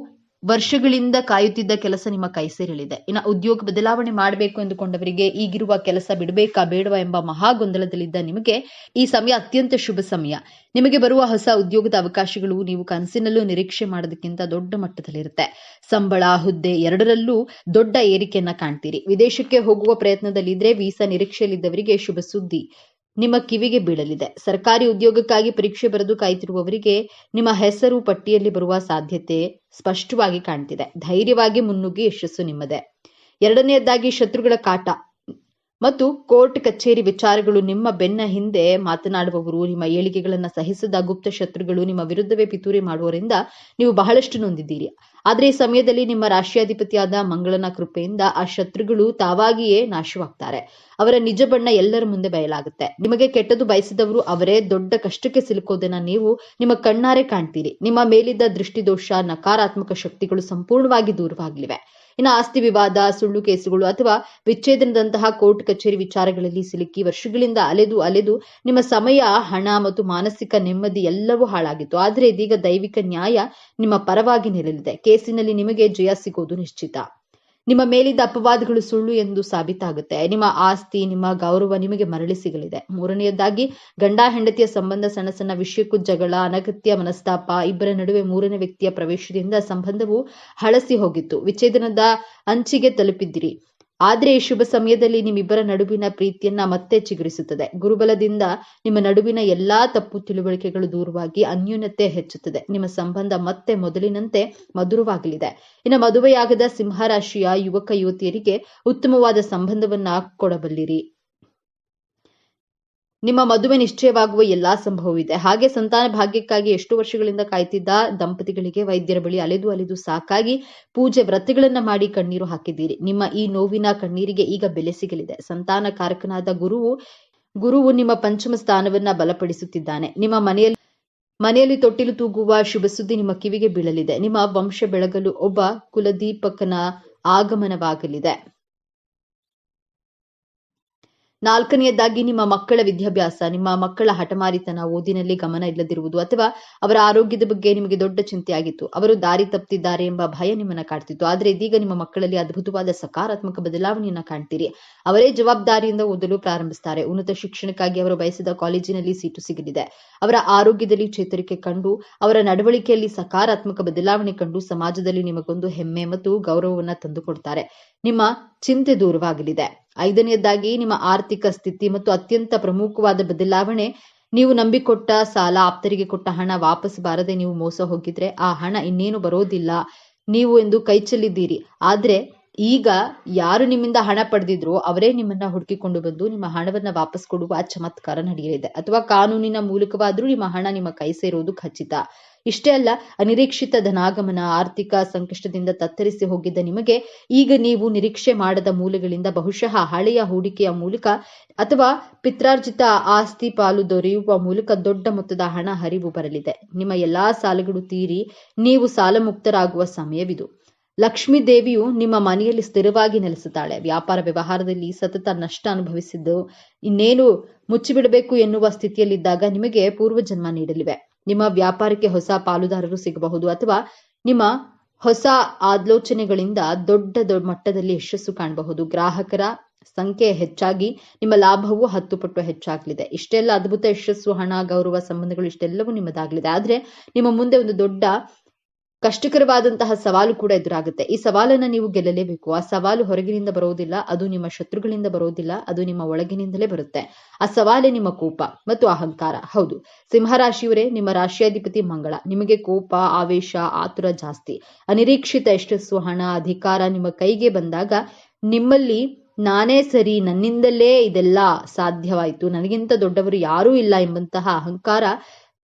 ವರ್ಷಗಳಿಂದ ಕಾಯುತ್ತಿದ್ದ ಕೆಲಸ ನಿಮ್ಮ ಕೈ ಸೇರಲಿದೆ. ಇನ್ನು ಉದ್ಯೋಗ ಬದಲಾವಣೆ ಮಾಡಬೇಕು ಎಂದುಕೊಂಡವರಿಗೆ ಈಗಿರುವ ಕೆಲಸ ಬಿಡಬೇಕಾ ಬೇಡವಾ ಎಂಬ ಮಹಾ ಗೊಂದಲದಲ್ಲಿದ್ದ ನಿಮಗೆ ಈ ಸಮಯ ಅತ್ಯಂತ ಶುಭ ಸಮಯ. ನಿಮಗೆ ಬರುವ ಹೊಸ ಉದ್ಯೋಗದ ಅವಕಾಶಗಳು ನೀವು ಕನಸಿನಲ್ಲೂ ನಿರೀಕ್ಷೆ ಮಾಡೋದಕ್ಕಿಂತ ದೊಡ್ಡ ಮಟ್ಟದಲ್ಲಿರುತ್ತೆ. ಸಂಬಳ, ಹುದ್ದೆ ಎರಡರಲ್ಲೂ ದೊಡ್ಡ ಏರಿಕೆಯನ್ನ ಕಾಣ್ತೀರಿ. ವಿದೇಶಕ್ಕೆ ಹೋಗುವ ಪ್ರಯತ್ನದಲ್ಲಿದ್ರೆ ವೀಸಾ ನಿರೀಕ್ಷೆಯಲ್ಲಿದ್ದವರಿಗೆ ಶುಭ ಸುದ್ದಿ ನಿಮ್ಮ ಕಿವಿಗೆ ಬೀಳಲಿದೆ. ಸರ್ಕಾರಿ ಉದ್ಯೋಗಕ್ಕಾಗಿ ಪರೀಕ್ಷೆ ಬರೆದು ಕಾಯ್ತಿರುವವರಿಗೆ ನಿಮ್ಮ ಹೆಸರು ಪಟ್ಟಿಯಲ್ಲಿ ಬರುವ ಸಾಧ್ಯತೆ ಸ್ಪಷ್ಟವಾಗಿ ಕಾಣ್ತಿದೆ. ಧೈರ್ಯವಾಗಿ ಮುನ್ನುಗ್ಗಿ ಯಶಸ್ಸು ನಿಮ್ಮದೇ. ಎರಡನೆಯದಾಗಿ ಶತ್ರುಗಳ ಕಾಟ ಮತ್ತು ಕೋರ್ಟ್ ಕಚೇರಿ ವಿಚಾರಗಳು. ನಿಮ್ಮ ಬೆನ್ನ ಹಿಂದೆ ಮಾತನಾಡುವವರು, ನಿಮ್ಮ ಏಳಿಗೆಗಳನ್ನ ಸಹಿಸದ ಗುಪ್ತ ಶತ್ರುಗಳು, ನಿಮ್ಮ ವಿರುದ್ಧವೇ ಪಿತೂರಿ ಮಾಡುವವರಿಂದ ನೀವು ಬಹಳಷ್ಟು ನೊಂದಿದ್ದೀರಿ. ಆದ್ರೆ ಈ ಸಮಯದಲ್ಲಿ ನಿಮ್ಮ ರಾಶಿಯಾಧಿಪತಿಯಾದ ಮಂಗಳನ ಕೃಪೆಯಿಂದ ಆ ಶತ್ರುಗಳು ತಾವಾಗಿಯೇ ನಾಶವಾಗ್ತಾರೆ. ಅವರ ನಿಜ ಬಣ್ಣ ಎಲ್ಲರ ಮುಂದೆ ಬಯಲಾಗುತ್ತೆ. ನಿಮಗೆ ಕೆಟ್ಟದ್ದು ಬಯಸಿದವರು ಅವರೇ ದೊಡ್ಡ ಕಷ್ಟಕ್ಕೆ ಸಿಲುಕೋದನ್ನ ನೀವು ನಿಮ್ಮ ಕಣ್ಣಾರೆ ಕಾಣ್ತೀರಿ. ನಿಮ್ಮ ಮೇಲಿದ್ದ ದೃಷ್ಟಿದೋಷ, ನಕಾರಾತ್ಮಕ ಶಕ್ತಿಗಳು ಸಂಪೂರ್ಣವಾಗಿ ದೂರವಾಗಲಿವೆ. ಇನ್ನು ಆಸ್ತಿ ವಿವಾದ, ಸುಳ್ಳು ಕೇಸುಗಳು ಅಥವಾ ವಿಚ್ಛೇದನದಂತಹ ಕೋರ್ಟ್ ಕಚೇರಿ ವಿಚಾರಗಳಲ್ಲಿ ಸಿಲುಕಿ ವರ್ಷಗಳಿಂದ ಅಲೆದು ನಿಮ್ಮ ಸಮಯ, ಹಣ ಮತ್ತು ಮಾನಸಿಕ ನೆಮ್ಮದಿ ಎಲ್ಲವೂ ಹಾಳಾಗಿತ್ತು. ಆದ್ರೆ ಇದೀಗ ದೈವಿಕ ನ್ಯಾಯ ನಿಮ್ಮ ಪರವಾಗಿ ನಿಲ್ಲಲಿದೆ. ಕೇಸಿನಲ್ಲಿ ನಿಮಗೆ ಜಯ ಸಿಗೋದು ನಿಶ್ಚಿತ. ನಿಮ್ಮ ಮೇಲಿದ್ದ ಅಪವಾದಗಳು ಸುಳ್ಳು ಎಂದು ಸಾಬೀತಾಗುತ್ತೆ. ನಿಮ್ಮ ಆಸ್ತಿ, ನಿಮ್ಮ ಗೌರವ ನಿಮಗೆ ಮರಳಿ ಸಿಗಲಿದೆ. ಮೂರನೆಯದಾಗಿ ಗಂಡ ಹೆಂಡತಿಯ ಸಂಬಂಧ, ಸಣ್ಣ ಸಣ್ಣ ವಿಷಯಕ್ಕೂ ಜಗಳ, ಅನಗತ್ಯ ಮನಸ್ತಾಪ, ಇಬ್ಬರ ನಡುವೆ ಮೂರನೇ ವ್ಯಕ್ತಿಯ ಪ್ರವೇಶದಿಂದ ಸಂಬಂಧವು ಹಳಸಿ ಹೋಗಿತ್ತು. ವಿಚ್ಛೇದನದ ಅಂಚಿಗೆ ತಲುಪಿದ್ದೀರಿ. ಆದ್ರೆ ಈ ಶುಭ ಸಮಯದಲ್ಲಿ ನಿಮ್ಮಿಬ್ಬರ ನಡುವಿನ ಪ್ರೀತಿಯನ್ನ ಮತ್ತೆ ಚಿಗುರಿಸುತ್ತದೆ. ಗುರುಬಲದಿಂದ ನಿಮ್ಮ ನಡುವಿನ ಎಲ್ಲಾ ತಪ್ಪು ತಿಳುವಳಿಕೆಗಳು ದೂರವಾಗಿ ಅನ್ಯೋನ್ಯತೆ ಹೆಚ್ಚುತ್ತದೆ. ನಿಮ್ಮ ಸಂಬಂಧ ಮತ್ತೆ ಮೊದಲಿನಂತೆ ಮಧುರವಾಗಲಿದೆ. ಇನ್ನು ಮದುವೆಯಾಗದ ಸಿಂಹರಾಶಿಯ ಯುವಕ ಯುವತಿಯರಿಗೆ ಉತ್ತಮವಾದ ಸಂಬಂಧವನ್ನ ಕೊಡಬಲ್ಲಿರಿ. ನಿಮ್ಮ ಮದುವೆ ನಿಶ್ಚಯವಾಗುವ ಎಲ್ಲಾ ಸಂಭವವಿದೆ. ಹಾಗೆ ಸಂತಾನ ಭಾಗ್ಯಕ್ಕಾಗಿ ಎಷ್ಟು ವರ್ಷಗಳಿಂದ ಕಾಯ್ತಿದ್ದ ದಂಪತಿಗಳಿಗೆ ವೈದ್ಯರ ಬಳಿ ಅಲೆದು ಸಾಕಾಗಿ ಪೂಜೆ ವ್ರತಗಳನ್ನ ಮಾಡಿ ಕಣ್ಣೀರು ಹಾಕಿದ್ದೀರಿ. ನಿಮ್ಮ ಈ ನೋವಿನ ಕಣ್ಣೀರಿಗೆ ಈಗ ಬೆಲೆ ಸಿಗಲಿದೆ. ಸಂತಾನ ಕಾರಕನಾದ ಗುರುವು ನಿಮ್ಮ ಪಂಚಮ ಸ್ಥಾನವನ್ನ ಬಲಪಡಿಸುತ್ತಿದ್ದಾನೆ. ನಿಮ್ಮ ಮನೆಯಲ್ಲಿ ತೊಟ್ಟಿಲು ತೂಗುವ ಶುಭ ಸುದ್ದಿ ನಿಮ್ಮ ಕಿವಿಗೆ ಬೀಳಲಿದೆ. ನಿಮ್ಮ ವಂಶ ಬೆಳಗಲು ಒಬ್ಬ ಕುಲದೀಪಕನ ಆಗಮನವಾಗಲಿದೆ. ನಾಲ್ಕನೆಯದಾಗಿ ನಿಮ್ಮ ಮಕ್ಕಳ ವಿದ್ಯಾಭ್ಯಾಸ. ನಿಮ್ಮ ಮಕ್ಕಳ ಹಠಮಾರಿತನ, ಓದಿನಲ್ಲಿ ಗಮನ ಇಲ್ಲದಿರುವುದು ಅಥವಾ ಅವರ ಆರೋಗ್ಯದ ಬಗ್ಗೆ ನಿಮಗೆ ದೊಡ್ಡ ಚಿಂತೆಯಾಗಿತ್ತು. ಅವರು ದಾರಿ ತಪ್ಪಿದ್ದಾರೆ ಎಂಬ ಭಯ ನಿಮ್ಮನ್ನ ಕಾಡ್ತಿತ್ತು. ಆದ್ರೆ ಇದೀಗ ನಿಮ್ಮ ಮಕ್ಕಳಲ್ಲಿ ಅದ್ಭುತವಾದ ಸಕಾರಾತ್ಮಕ ಬದಲಾವಣೆಯನ್ನ ಕಾಣ್ತೀರಿ. ಅವರೇ ಜವಾಬ್ದಾರಿಯಿಂದ ಓದಲು ಪ್ರಾರಂಭಿಸ್ತಾರೆ. ಉನ್ನತ ಶಿಕ್ಷಣಕ್ಕಾಗಿ ಅವರು ಬಯಸಿದ ಕಾಲೇಜಿನಲ್ಲಿ ಸೀಟು ಸಿಗಲಿದೆ. ಅವರ ಆರೋಗ್ಯದಲ್ಲಿ ಚೇತರಿಕೆ ಕಂಡು, ಅವರ ನಡವಳಿಕೆಯಲ್ಲಿ ಸಕಾರಾತ್ಮಕ ಬದಲಾವಣೆ ಕಂಡು ಸಮಾಜದಲ್ಲಿ ನಿಮಗೊಂದು ಹೆಮ್ಮೆ ಮತ್ತು ಗೌರವವನ್ನ ತಂದುಕೊಡ್ತಾರೆ. ನಿಮ್ಮ ಚಿಂತೆ ದೂರವಾಗಲಿದೆ. ಐದನೆಯದಾಗಿ ನಿಮ್ಮ ಆರ್ಥಿಕ ಸ್ಥಿತಿ ಮತ್ತು ಅತ್ಯಂತ ಪ್ರಮುಖವಾದ ಬದಲಾವಣೆ, ನೀವು ನಂಬಿಕೊಟ್ಟ ಸಾಲ, ಆಪ್ತರಿಗೆ ಕೊಟ್ಟ ಹಣ ವಾಪಸ್ ಬಾರದೆ ನೀವು ಮೋಸ ಹೋಗಿದ್ರೆ ಆ ಹಣ ಇನ್ನೇನು ಬರೋದಿಲ್ಲ ನೀವು ಎಂದು ಕೈ ಚೆಲ್ಲಿದ್ದೀರಿ. ಆದ್ರೆ ಈಗ ಯಾರು ನಿಮ್ಮಿಂದ ಹಣ ಪಡೆದಿದ್ರೋ ಅವರೇ ನಿಮ್ಮನ್ನ ಹುಡುಕಿಕೊಂಡು ಬಂದು ನಿಮ್ಮ ಹಣವನ್ನ ವಾಪಸ್ ಕೊಡುವ ಚಮತ್ಕಾರ ನಡೆಯಲಿದೆ. ಅಥವಾ ಕಾನೂನಿನ ಮೂಲಕವಾದ್ರೂ ನಿಮ್ಮ ಹಣ ನಿಮ್ಮ ಕೈ ಸೇರುವುದು ಖಚಿತ. ಇಷ್ಟೇ ಅಲ್ಲ, ಅನಿರೀಕ್ಷಿತ ಧನಾಗಮನ, ಆರ್ಥಿಕ ಸಂಕಷ್ಟದಿಂದ ತತ್ತರಿಸಿ ಹೋಗಿದ್ದ ನಿಮಗೆ ಈಗ ನೀವು ನಿರೀಕ್ಷೆ ಮಾಡದ ಮೂಲಗಳಿಂದ ಬಹುಶಃ ಹಳೆಯ ಹೂಡಿಕೆಯ ಮೂಲಕ ಅಥವಾ ಪಿತ್ರಾರ್ಜಿತ ಆಸ್ತಿ ಪಾಲು ದೊರೆಯುವ ಮೂಲಕ ದೊಡ್ಡ ಮೊತ್ತದ ಹಣ ಹರಿವು ಬರಲಿದೆ. ನಿಮ್ಮ ಎಲ್ಲಾ ಸಾಲಗಳು ತೀರಿ ನೀವು ಸಾಲ ಮುಕ್ತರಾಗುವ ಸಮಯವಿದು. ಲಕ್ಷ್ಮೀ ದೇವಿಯು ನಿಮ್ಮ ಮನೆಯಲ್ಲಿ ಸ್ಥಿರವಾಗಿ ನೆಲೆಸುತ್ತಾಳೆ. ವ್ಯಾಪಾರ ವ್ಯವಹಾರದಲ್ಲಿ ಸತತ ನಷ್ಟ ಅನುಭವಿಸಿದ್ದು ಇನ್ನೇನು ಮುಚ್ಚಿಬಿಡಬೇಕು ಎನ್ನುವ ಸ್ಥಿತಿಯಲ್ಲಿದ್ದಾಗ ನಿಮಗೆ ಪೂರ್ವಜನ್ಮ ನೀಡಲಿವೆ. ನಿಮ್ಮ ವ್ಯಾಪಾರಕ್ಕೆ ಹೊಸ ಪಾಲುದಾರರು ಸಿಗಬಹುದು ಅಥವಾ ನಿಮ್ಮ ಹೊಸ ಆಲೋಚನೆಗಳಿಂದ ದೊಡ್ಡ ಮಟ್ಟದಲ್ಲಿ ಯಶಸ್ಸು ಕಾಣಬಹುದು. ಗ್ರಾಹಕರ ಸಂಖ್ಯೆ ಹೆಚ್ಚಾಗಿ ನಿಮ್ಮ ಲಾಭವು 10 ಪಟ್ಟು ಹೆಚ್ಚಾಗಲಿದೆ. ಇಷ್ಟೆಲ್ಲ ಅದ್ಭುತ ಯಶಸ್ಸು, ಹಣ, ಗೌರವ, ಸಂಬಂಧಗಳು ಇಷ್ಟೆಲ್ಲವೂ ನಿಮ್ಮದಾಗಲಿದೆ. ಆದ್ರೆ ನಿಮ್ಮ ಮುಂದೆ ಒಂದು ದೊಡ್ಡ ಕಷ್ಟಕರವಾದಂತಹ ಸವಾಲು ಕೂಡ ಎದುರಾಗುತ್ತೆ. ಈ ಸವಾಲನ್ನ ನೀವು ಗೆಲ್ಲಲೇಬೇಕು. ಆ ಸವಾಲು ಹೊರಗಿನಿಂದ ಬರೋದಿಲ್ಲ, ಅದು ನಿಮ್ಮ ಶತ್ರುಗಳಿಂದ ಬರೋದಿಲ್ಲ, ಅದು ನಿಮ್ಮ ಒಳಗಿನಿಂದಲೇ ಬರುತ್ತೆ. ಆ ಸವಾಲೇ ನಿಮ್ಮ ಕೋಪ ಮತ್ತು ಅಹಂಕಾರ. ಹೌದು, ಸಿಂಹರಾಶಿಯವರೇ, ನಿಮ್ಮ ರಾಶಿಯಾಧಿಪತಿ ಮಂಗಳ. ನಿಮಗೆ ಕೋಪ, ಆವೇಶ, ಆತುರ ಜಾಸ್ತಿ. ಅನಿರೀಕ್ಷಿತ ಯಶಸ್ಸು, ಹಣ, ಅಧಿಕಾರ ನಿಮ್ಮ ಕೈಗೆ ಬಂದಾಗ ನಿಮ್ಮಲ್ಲಿ ನಾನೇ ಸರಿ, ನನ್ನಿಂದಲೇ ಇದೆಲ್ಲ ಸಾಧ್ಯವಾಯಿತು, ನನಗಿಂತ ದೊಡ್ಡವರು ಯಾರೂ ಇಲ್ಲ ಎಂಬಂತಹ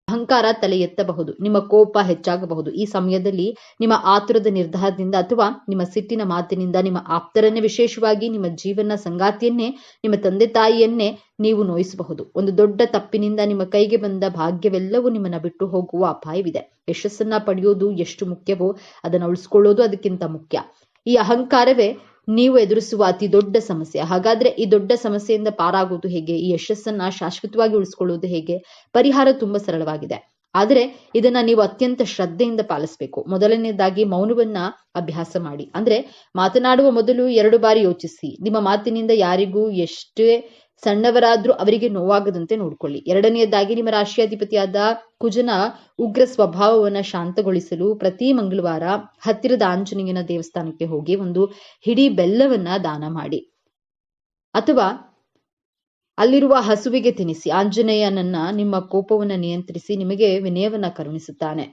ಅಹಂಕಾರ ತಲೆ ಎತ್ತಬಹುದು. ನಿಮ್ಮ ಕೋಪ ಹೆಚ್ಚಾಗಬಹುದು. ಈ ಸಮಯದಲ್ಲಿ ನಿಮ್ಮ ಆತುರದ ನಿರ್ಧಾರದಿಂದ ಅಥವಾ ನಿಮ್ಮ ಸಿಟ್ಟಿನ ಮಾತಿನಿಂದ ನಿಮ್ಮ ಆಪ್ತರನ್ನೇ, ವಿಶೇಷವಾಗಿ ನಿಮ್ಮ ಜೀವನ ಸಂಗಾತಿಯನ್ನೇ, ನಿಮ್ಮ ತಂದೆ ತಾಯಿಯನ್ನೇ ನೀವು ನೋಯಿಸಬಹುದು. ಒಂದು ದೊಡ್ಡ ತಪ್ಪಿನಿಂದ ನಿಮ್ಮ ಕೈಗೆ ಬಂದ ಭಾಗ್ಯವೆಲ್ಲವೂ ನಿಮ್ಮನ್ನ ಬಿಟ್ಟು ಹೋಗುವ ಅಪಾಯವಿದೆ. ಯಶಸ್ಸನ್ನ ಪಡೆಯೋದು ಎಷ್ಟು ಮುಖ್ಯವೋ ಅದನ್ನು ಉಳಿಸ್ಕೊಳ್ಳೋದು ಅದಕ್ಕಿಂತ ಮುಖ್ಯ. ಈ ಅಹಂಕಾರವೇ ನೀವು ಎದುರಿಸುವ ಅತಿ ದೊಡ್ಡ ಸಮಸ್ಯೆ. ಹಾಗಾದ್ರೆ ಈ ದೊಡ್ಡ ಸಮಸ್ಯೆಯಿಂದ ಪಾರಾಗುವುದು ಹೇಗೆ? ಈ ಯಶಸ್ಸನ್ನ ಶಾಶ್ವತವಾಗಿ ಉಳಿಸ್ಕೊಳ್ಳುವುದು ಹೇಗೆ? ಪರಿಹಾರ ತುಂಬಾ ಸರಳವಾಗಿದೆ, ಆದರೆ ಇದನ್ನ ನೀವು ಅತ್ಯಂತ ಶ್ರದ್ಧೆಯಿಂದ ಪಾಲಿಸಬೇಕು. ಮೊದಲನೇದಾಗಿ ಮೌನವನ್ನ ಅಭ್ಯಾಸ ಮಾಡಿ. ಅಂದ್ರೆ ಮಾತನಾಡುವ ಮೊದಲು 2 ಬಾರಿ ಯೋಚಿಸಿ. ನಿಮ್ಮ ಮಾತಿನಿಂದ ಯಾರಿಗೂ ಎಷ್ಟೇ ಸಣ್ಣವರಾದ್ರೂ ಅವರಿಗೆ ನೋವಾಗದಂತೆ ನೋಡ್ಕೊಳ್ಳಿ. ಎರಡನೆಯದಾಗಿ, ನಿಮ್ಮ ರಾಶಿಯಾಧಿಪತಿಯಾದ ಕುಜನ ಉಗ್ರ ಸ್ವಭಾವವನ್ನ ಶಾಂತಗೊಳಿಸಲು ಪ್ರತಿ ಮಂಗಳವಾರ ಹತ್ತಿರದ ಆಂಜನೇಯನ ದೇವಸ್ಥಾನಕ್ಕೆ ಹೋಗಿ ಒಂದು ಹಿಡಿ ಬೆಲ್ಲವನ್ನ ದಾನ ಮಾಡಿ ಅಥವಾ ಅಲ್ಲಿರುವ ಹಸುವಿಗೆ ತಿನ್ನಿಸಿ. ಆಂಜನೇಯನನ್ನ ನಿಮ್ಮ ಕೋಪವನ್ನ ನಿಯಂತ್ರಿಸಿ ನಿಮಗೆ ವಿನಯವನ್ನ ಕರುಣಿಸುತ್ತಾನೆ.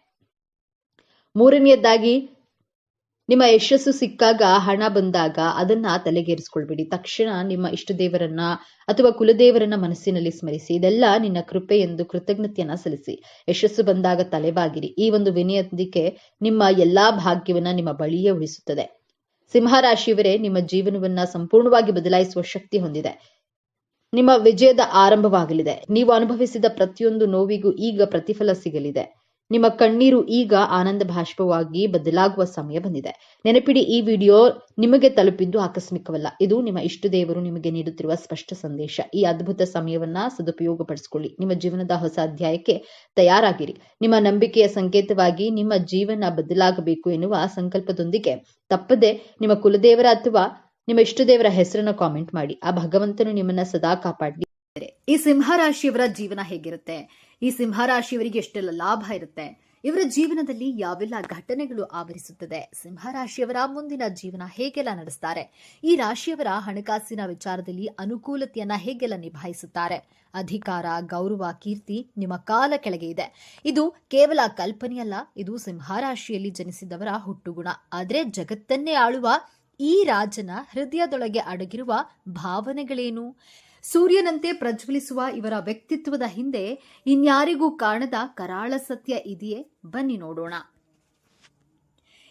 ಮೂರನೆಯದಾಗಿ, ನಿಮ್ಮ ಯಶಸ್ಸು ಸಿಕ್ಕಾಗ, ಹಣ ಬಂದಾಗ ಅದನ್ನ ತಲೆಗೇರಿಸ್ಕೊಳ್ಬೇಡಿ. ತಕ್ಷಣ ನಿಮ್ಮ ಇಷ್ಟ ದೇವರನ್ನ ಅಥವಾ ಕುಲದೇವರನ್ನ ಮನಸ್ಸಿನಲ್ಲಿ ಸ್ಮರಿಸಿ. ಇದೆಲ್ಲ ನಿನ್ನ ಕೃಪೆ ಎಂದು ಕೃತಜ್ಞತೆಯನ್ನ ಸಲ್ಲಿಸಿ. ಯಶಸ್ಸು ಬಂದಾಗ ತಲೆಬಾಗಿರಿ. ಈ ಒಂದು ವಿನಯದಿಕೆ ನಿಮ್ಮ ಎಲ್ಲಾ ಭಾಗ್ಯವನ್ನ ನಿಮ್ಮ ಬಳಿಯೇ ಉಳಿಸುತ್ತದೆ. ಸಿಂಹರಾಶಿಯವರೇ, ನಿಮ್ಮ ಜೀವನವನ್ನ ಸಂಪೂರ್ಣವಾಗಿ ಬದಲಾಯಿಸುವ ಶಕ್ತಿ ಹೊಂದಿದೆ. ನಿಮ್ಮ ವಿಜಯದ ಆರಂಭವಾಗಲಿದೆ. ನೀವು ಅನುಭವಿಸಿದ ಪ್ರತಿಯೊಂದು ನೋವಿಗೂ ಈಗ ಪ್ರತಿಫಲ ಸಿಗಲಿದೆ. ನಿಮ್ಮ ಕಣ್ಣೀರು ಈಗ ಆನಂದ ಭಾಷ್ಪವಾಗಿ ಬದಲಾಗುವ ಸಮಯ ಬಂದಿದೆ. ನೆನಪಿಡಿ, ಈ ವಿಡಿಯೋ ನಿಮಗೆ ತಲುಪಿದ್ದು ಆಕಸ್ಮಿಕವಲ್ಲ. ಇದು ನಿಮ್ಮ ಇಷ್ಟ ದೇವರು ನಿಮಗೆ ನೀಡುತ್ತಿರುವ ಸ್ಪಷ್ಟ ಸಂದೇಶ. ಈ ಅದ್ಭುತ ಸಮಯವನ್ನ ಸದುಪಯೋಗಪಡಿಸಿಕೊಳ್ಳಿ. ನಿಮ್ಮ ಜೀವನದ ಹೊಸ ಅಧ್ಯಾಯಕ್ಕೆ ತಯಾರಾಗಿರಿ. ನಿಮ್ಮ ನಂಬಿಕೆಯ ಸಂಕೇತವಾಗಿ ನಿಮ್ಮ ಜೀವನ ಬದಲಾಗಬೇಕು ಎನ್ನುವ ಸಂಕಲ್ಪದೊಂದಿಗೆ ತಪ್ಪದೆ ನಿಮ್ಮ ಕುಲದೇವರ ಅಥವಾ ನಿಮ್ಮ ಇಷ್ಟ ದೇವರ ಹೆಸರನ್ನ ಕಾಮೆಂಟ್ ಮಾಡಿ. ಆ ಭಗವಂತನು ನಿಮ್ಮನ್ನ ಸದಾ ಕಾಪಾಡಲಿ. ಈ ಸಿಂಹರಾಶಿಯವರ ಜೀವನ ಹೇಗಿರುತ್ತೆ? ಈ ಸಿಂಹರಾಶಿಯವರಿಗೆ ಎಷ್ಟೆಲ್ಲ ಲಾಭ ಇರುತ್ತೆ? ಇವರ ಜೀವನದಲ್ಲಿ ಯಾವೆಲ್ಲ ಘಟನೆಗಳು ಆವರಿಸುತ್ತದೆ? ಸಿಂಹರಾಶಿಯವರ ಮುಂದಿನ ಜೀವನ ಹೇಗೆಲ್ಲ ನಡೆಸ್ತಾರೆ? ಈ ರಾಶಿಯವರ ಹಣಕಾಸಿನ ವಿಚಾರದಲ್ಲಿ ಅನುಕೂಲತೆಯನ್ನ ಹೇಗೆಲ್ಲ ನಿಭಾಯಿಸುತ್ತಾರೆ? ಅಧಿಕಾರ, ಗೌರವ, ಕೀರ್ತಿ ನಿಮ್ಮ ಕಾಲ ಕೆಳಗೆ ಇದೆ. ಇದು ಕೇವಲ ಕಲ್ಪನೆಯಲ್ಲ, ಇದು ಸಿಂಹರಾಶಿಯಲ್ಲಿ ಜನಿಸಿದವರ ಹುಟ್ಟುಗುಣ. ಆದರೆ ಜಗತ್ತನ್ನೇ ಆಳುವ ಈ ರಾಜನ ಹೃದಯದೊಳಗೆ ಅಡಗಿರುವ ಭಾವನೆಗಳೇನು? ಸೂರ್ಯನಂತೆ ಪ್ರಜ್ವಲಿಸುವ ಇವರ ವ್ಯಕ್ತಿತ್ವದ ಹಿಂದೆ ಇನ್ಯಾರಿಗೂ ಕಾಣದ ಕರಾಳ ಸತ್ಯ ಇದೆಯೇ? ಬನ್ನಿ ನೋಡೋಣ.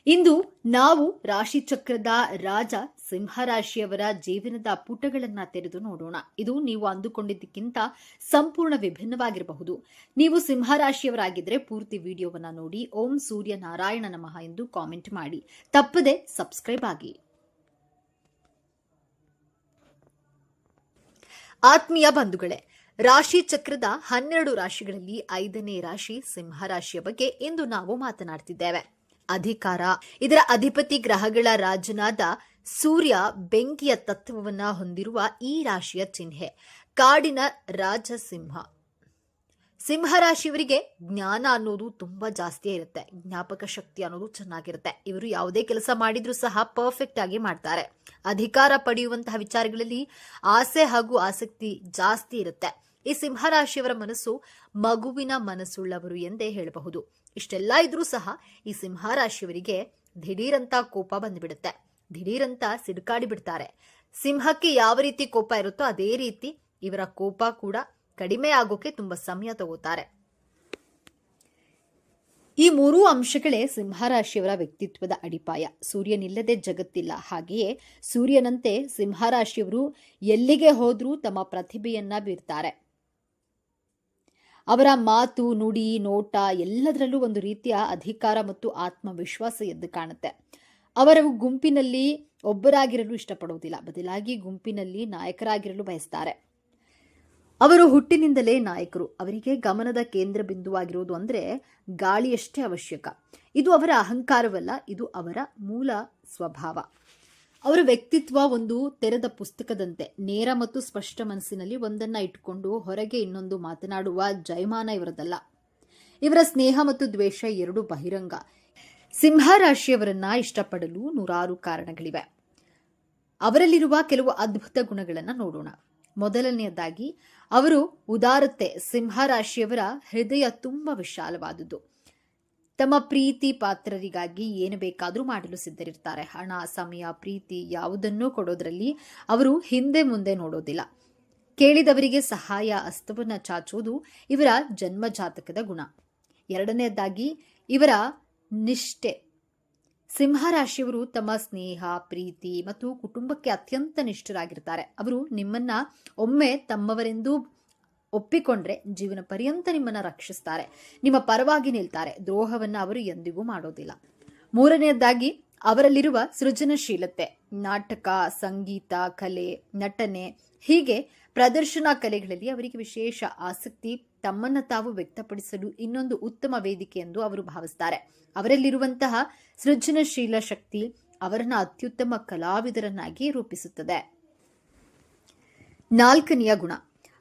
ಇಂದು ನಾವು ರಾಶಿಚಕ್ರದ ರಾಜ ಸಿಂಹರಾಶಿಯವರ ಜೀವನದ ಪುಟಗಳನ್ನ ತೆರೆದು ನೋಡೋಣ. ಇದು ನೀವು ಅಂದುಕೊಂಡಿದ್ದಕ್ಕಿಂತ ಸಂಪೂರ್ಣ ವಿಭಿನ್ನವಾಗಿರಬಹುದು. ನೀವು ಸಿಂಹರಾಶಿಯವರಾಗಿದ್ದರೆ ಪೂರ್ತಿ ವಿಡಿಯೋವನ್ನ ನೋಡಿ ಓಂ ಸೂರ್ಯ ನಾರಾಯಣ ನಮಃ ಎಂದು ಕಾಮೆಂಟ್ ಮಾಡಿ. ತಪ್ಪದೆ ಸಬ್ಸ್ಕ್ರೈಬ್ ಆಗಿ. ಆತ್ಮೀಯ ಬಂಧುಗಳೇ, ರಾಶಿ ಚಕ್ರದ 12 ರಾಶಿಗಳಲ್ಲಿ 5ನೇ ರಾಶಿ ಸಿಂಹರಾಶಿಯ ಬಗ್ಗೆ ಇಂದು ನಾವು ಮಾತನಾಡ್ತಿದ್ದೇವೆ. ಅಧಿಕಾರ. ಇದರ ಅಧಿಪತಿ ಗ್ರಹಗಳ ರಾಜನಾದ ಸೂರ್ಯ ಬೆಂಕಿಯ ತತ್ವವನ್ನ ಹೊಂದಿರುವ ಈ ರಾಶಿಯ ಚಿಹ್ನೆ. ಕಾಡಿನ ರಾಜ ಸಿಂಹ. ಸಿಂಹರಾಶಿಯವರಿಗೆ ಜ್ಞಾನ ಅನ್ನೋದು ತುಂಬಾ ಜಾಸ್ತಿ ಇರುತ್ತೆ. ಜ್ಞಾಪಕ ಶಕ್ತಿ ಅನ್ನೋದು ಚೆನ್ನಾಗಿರುತ್ತೆ. ಇವರು ಯಾವುದೇ ಕೆಲಸ ಮಾಡಿದ್ರೂ ಸಹ ಪರ್ಫೆಕ್ಟ್ ಆಗಿ ಮಾಡ್ತಾರೆ. ಅಧಿಕಾರ ಪಡೆಯುವಂತಹ ವಿಚಾರಗಳಲ್ಲಿ ಆಸೆ ಹಾಗೂ ಆಸಕ್ತಿ ಜಾಸ್ತಿ ಇರುತ್ತೆ. ಈ ಸಿಂಹರಾಶಿಯವರ ಮನಸ್ಸು ಮಗುವಿನ ಮನಸ್ಸುಳ್ಳವರು ಎಂದೇ ಹೇಳಬಹುದು. ಇಷ್ಟೆಲ್ಲ ಇದ್ರೂ ಸಹ ಈ ಸಿಂಹರಾಶಿಯವರಿಗೆ ದಿಢೀರಂತ ಕೋಪ ಬಂದ್ಬಿಡುತ್ತೆ. ದಿಢೀರಂತ ಸಿಡುಕಾಡಿ ಬಿಡ್ತಾರೆ. ಸಿಂಹಕ್ಕೆ ಯಾವ ರೀತಿ ಕೋಪ ಇರುತ್ತೋ ಅದೇ ರೀತಿ ಇವರ ಕೋಪ ಕೂಡ ಕಡಿಮೆ ಆಗೋಕೆ ತುಂಬಾ ಸಮಯ ತಗೋತಾರೆ. ಈ ಮೂರೂ ಅಂಶಗಳೇ ಸಿಂಹರಾಶಿಯವರ ವ್ಯಕ್ತಿತ್ವದ ಅಡಿಪಾಯ. ಸೂರ್ಯನಿಲ್ಲದೆ ಜಗತ್ತಿಲ್ಲ. ಹಾಗೆಯೇ ಸೂರ್ಯನಂತೆ ಸಿಂಹರಾಶಿಯವರು ಎಲ್ಲಿಗೆ ಹೋದ್ರೂ ತಮ್ಮ ಪ್ರತಿಭೆಯನ್ನ ಬೀರ್ತಾರೆ. ಅವರ ಮಾತು, ನುಡಿ, ನೋಟ ಎಲ್ಲದರಲ್ಲೂ ಒಂದು ರೀತಿಯ ಅಧಿಕಾರ ಮತ್ತು ಆತ್ಮವಿಶ್ವಾಸ ಎದ್ದು ಕಾಣುತ್ತೆ. ಅವರು ಗುಂಪಿನಲ್ಲಿ ಒಬ್ಬರಾಗಿರಲು ಇಷ್ಟಪಡುವುದಿಲ್ಲ, ಬದಲಾಗಿ ಗುಂಪಿನಲ್ಲಿ ನಾಯಕರಾಗಿರಲು ಬಯಸ್ತಾರೆ. ಅವರು ಹುಟ್ಟಿನಿಂದಲೇ ನಾಯಕರು. ಅವರಿಗೆ ಗಮನದ ಕೇಂದ್ರ ಬಿಂದುವಾಗಿರುವುದು ಅಂದರೆ ಗಾಳಿಯಷ್ಟೇ ಅವಶ್ಯಕ. ಇದು ಅವರ ಅಹಂಕಾರವಲ್ಲ, ಇದು ಅವರ ಮೂಲ ಸ್ವಭಾವ. ಅವರ ವ್ಯಕ್ತಿತ್ವ ಒಂದು ತೆರೆದ ಪುಸ್ತಕದಂತೆ, ನೇರ ಮತ್ತು ಸ್ಪಷ್ಟ ಮನಸ್ಸಿನಲ್ಲಿ ಒಂದನ್ನ ಇಟ್ಟುಕೊಂಡು ಹೊರಗೆ ಇನ್ನೊಂದು ಮಾತನಾಡುವ ಜಯಮಾನ ಇವರದಲ್ಲ. ಇವರ ಸ್ನೇಹ ಮತ್ತು ದ್ವೇಷ ಎರಡೂ ಬಹಿರಂಗ. ಸಿಂಹರಾಶಿಯವರನ್ನ ಇಷ್ಟಪಡಲು ನೂರಾರು ಕಾರಣಗಳಿವೆ. ಅವರಲ್ಲಿರುವ ಕೆಲವು ಅದ್ಭುತ ಗುಣಗಳನ್ನು ನೋಡೋಣ. ಮೊದಲನೆಯದಾಗಿ ಅವರು ಉದಾರತೆ. ಸಿಂಹರಾಶಿಯವರ ಹೃದಯ ತುಂಬಾ ವಿಶಾಲವಾದುದು. ತಮ್ಮ ಪ್ರೀತಿ ಪಾತ್ರರಿಗಾಗಿ ಏನು ಬೇಕಾದರೂ ಮಾಡಲು ಸಿದ್ಧರಿರ್ತಾರೆ. ಹಣ, ಸಮಯ, ಪ್ರೀತಿ ಯಾವುದನ್ನೂ ಕೊಡೋದ್ರಲ್ಲಿ ಅವರು ಹಿಂದೆ ಮುಂದೆ ನೋಡೋದಿಲ್ಲ. ಕೇಳಿದವರಿಗೆ ಸಹಾಯ ಹಸ್ತವನ್ನ ಚಾಚುವುದು ಇವರ ಜನ್ಮ ಜಾತಕದ ಗುಣ. ಎರಡನೆಯದಾಗಿ ಇವರ ನಿಷ್ಠೆ. ಸಿಂಹರಾಶಿಯವರು ತಮ್ಮ ಸ್ನೇಹ, ಪ್ರೀತಿ ಮತ್ತು ಕುಟುಂಬಕ್ಕೆ ಅತ್ಯಂತ ನಿಷ್ಠರಾಗಿರ್ತಾರೆ. ಅವರು ನಿಮ್ಮನ್ನ ಒಮ್ಮೆ ತಮ್ಮವರೆಂದು ಒಪ್ಪಿಕೊಂಡ್ರೆ ಜೀವನ ಪರ್ಯಂತ ನಿಮ್ಮನ್ನ ರಕ್ಷಿಸ್ತಾರೆ, ನಿಮ್ಮ ಪರವಾಗಿ ನಿಲ್ತಾರೆ. ದ್ರೋಹವನ್ನ ಅವರು ಎಂದಿಗೂ ಮಾಡೋದಿಲ್ಲ. ಮೂರನೆಯದಾಗಿ ಅವರಲ್ಲಿರುವ ಸೃಜನಶೀಲತೆ. ನಾಟಕ, ಸಂಗೀತ, ಕಲೆ, ನಟನೆ ಹೀಗೆ ಪ್ರದರ್ಶನ ಕಲೆಗಳಲ್ಲಿ ಅವರಿಗೆ ವಿಶೇಷ ಆಸಕ್ತಿ. ತಮ್ಮನ್ನ ತಾವು ವ್ಯಕ್ತಪಡಿಸಲು ಇನ್ನೊಂದು ಉತ್ತಮ ವೇದಿಕೆ ಎಂದು ಅವರು ಭಾವಿಸ್ತಾರೆ. ಅವರಲ್ಲಿರುವಂತಹ ಸೃಜನಶೀಲ ಶಕ್ತಿ ಅವರನ್ನ ಅತ್ಯುತ್ತಮ ಕಲಾವಿದರನ್ನಾಗಿ ರೂಪಿಸುತ್ತದೆ. ನಾಲ್ಕನೆಯ ಗುಣ,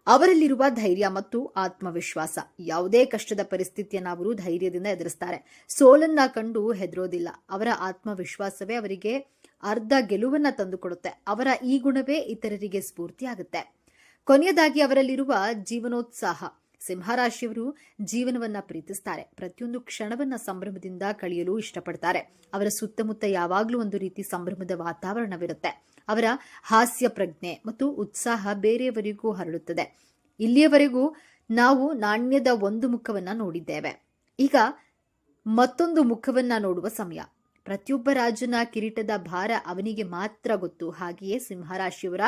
ಅವರಲ್ಲಿರುವ ಧೈರ್ಯ ಮತ್ತು ಆತ್ಮವಿಶ್ವಾಸ. ಯಾವುದೇ ಕಷ್ಟದ ಪರಿಸ್ಥಿತಿಯನ್ನು ಅವರು ಧೈರ್ಯದಿಂದ ಎದುರಿಸ್ತಾರೆ. ಸೋಲನ್ನ ಕಂಡು ಹೆದರೋದಿಲ್ಲ. ಅವರ ಆತ್ಮವಿಶ್ವಾಸವೇ ಅವರಿಗೆ ಅರ್ಧ ಗೆಲುವನ್ನ ತಂದುಕೊಡುತ್ತೆ. ಅವರ ಈ ಗುಣವೇ ಇತರರಿಗೆ ಸ್ಫೂರ್ತಿಯಾಗುತ್ತೆ. ಕೊನೆಯದಾಗಿ ಅವರಲ್ಲಿರುವ ಜೀವನೋತ್ಸಾಹ. ಸಿಂಹರಾಶಿಯವರು ಜೀವನವನ್ನ ಪ್ರೀತಿಸ್ತಾರೆ. ಪ್ರತಿಯೊಂದು ಕ್ಷಣವನ್ನ ಸಂಭ್ರಮದಿಂದ ಕಳೆಯಲು ಇಷ್ಟಪಡ್ತಾರೆ. ಅವರ ಸುತ್ತಮುತ್ತ ಯಾವಾಗಲೂ ಒಂದು ರೀತಿ ಸಂಭ್ರಮದ ವಾತಾವರಣವಿರುತ್ತೆ. ಅವರ ಹಾಸ್ಯ ಪ್ರಜ್ಞೆ ಮತ್ತು ಉತ್ಸಾಹ ಬೇರೆಯವರಿಗೂ ಹರಡುತ್ತದೆ. ಇಲ್ಲಿಯವರೆಗೂ ನಾವು ನಾಣ್ಯದ ಒಂದು ಮುಖವನ್ನ ನೋಡಿದ್ದೇವೆ. ಈಗ ಮತ್ತೊಂದು ಮುಖವನ್ನ ನೋಡುವ ಸಮಯ. ಪ್ರತಿಯೊಬ್ಬ ರಾಜನ ಕಿರೀಟದ ಭಾರ ಅವನಿಗೆ ಮಾತ್ರ ಗೊತ್ತು. ಹಾಗೆಯೇ ಸಿಂಹರಾಶಿಯವರ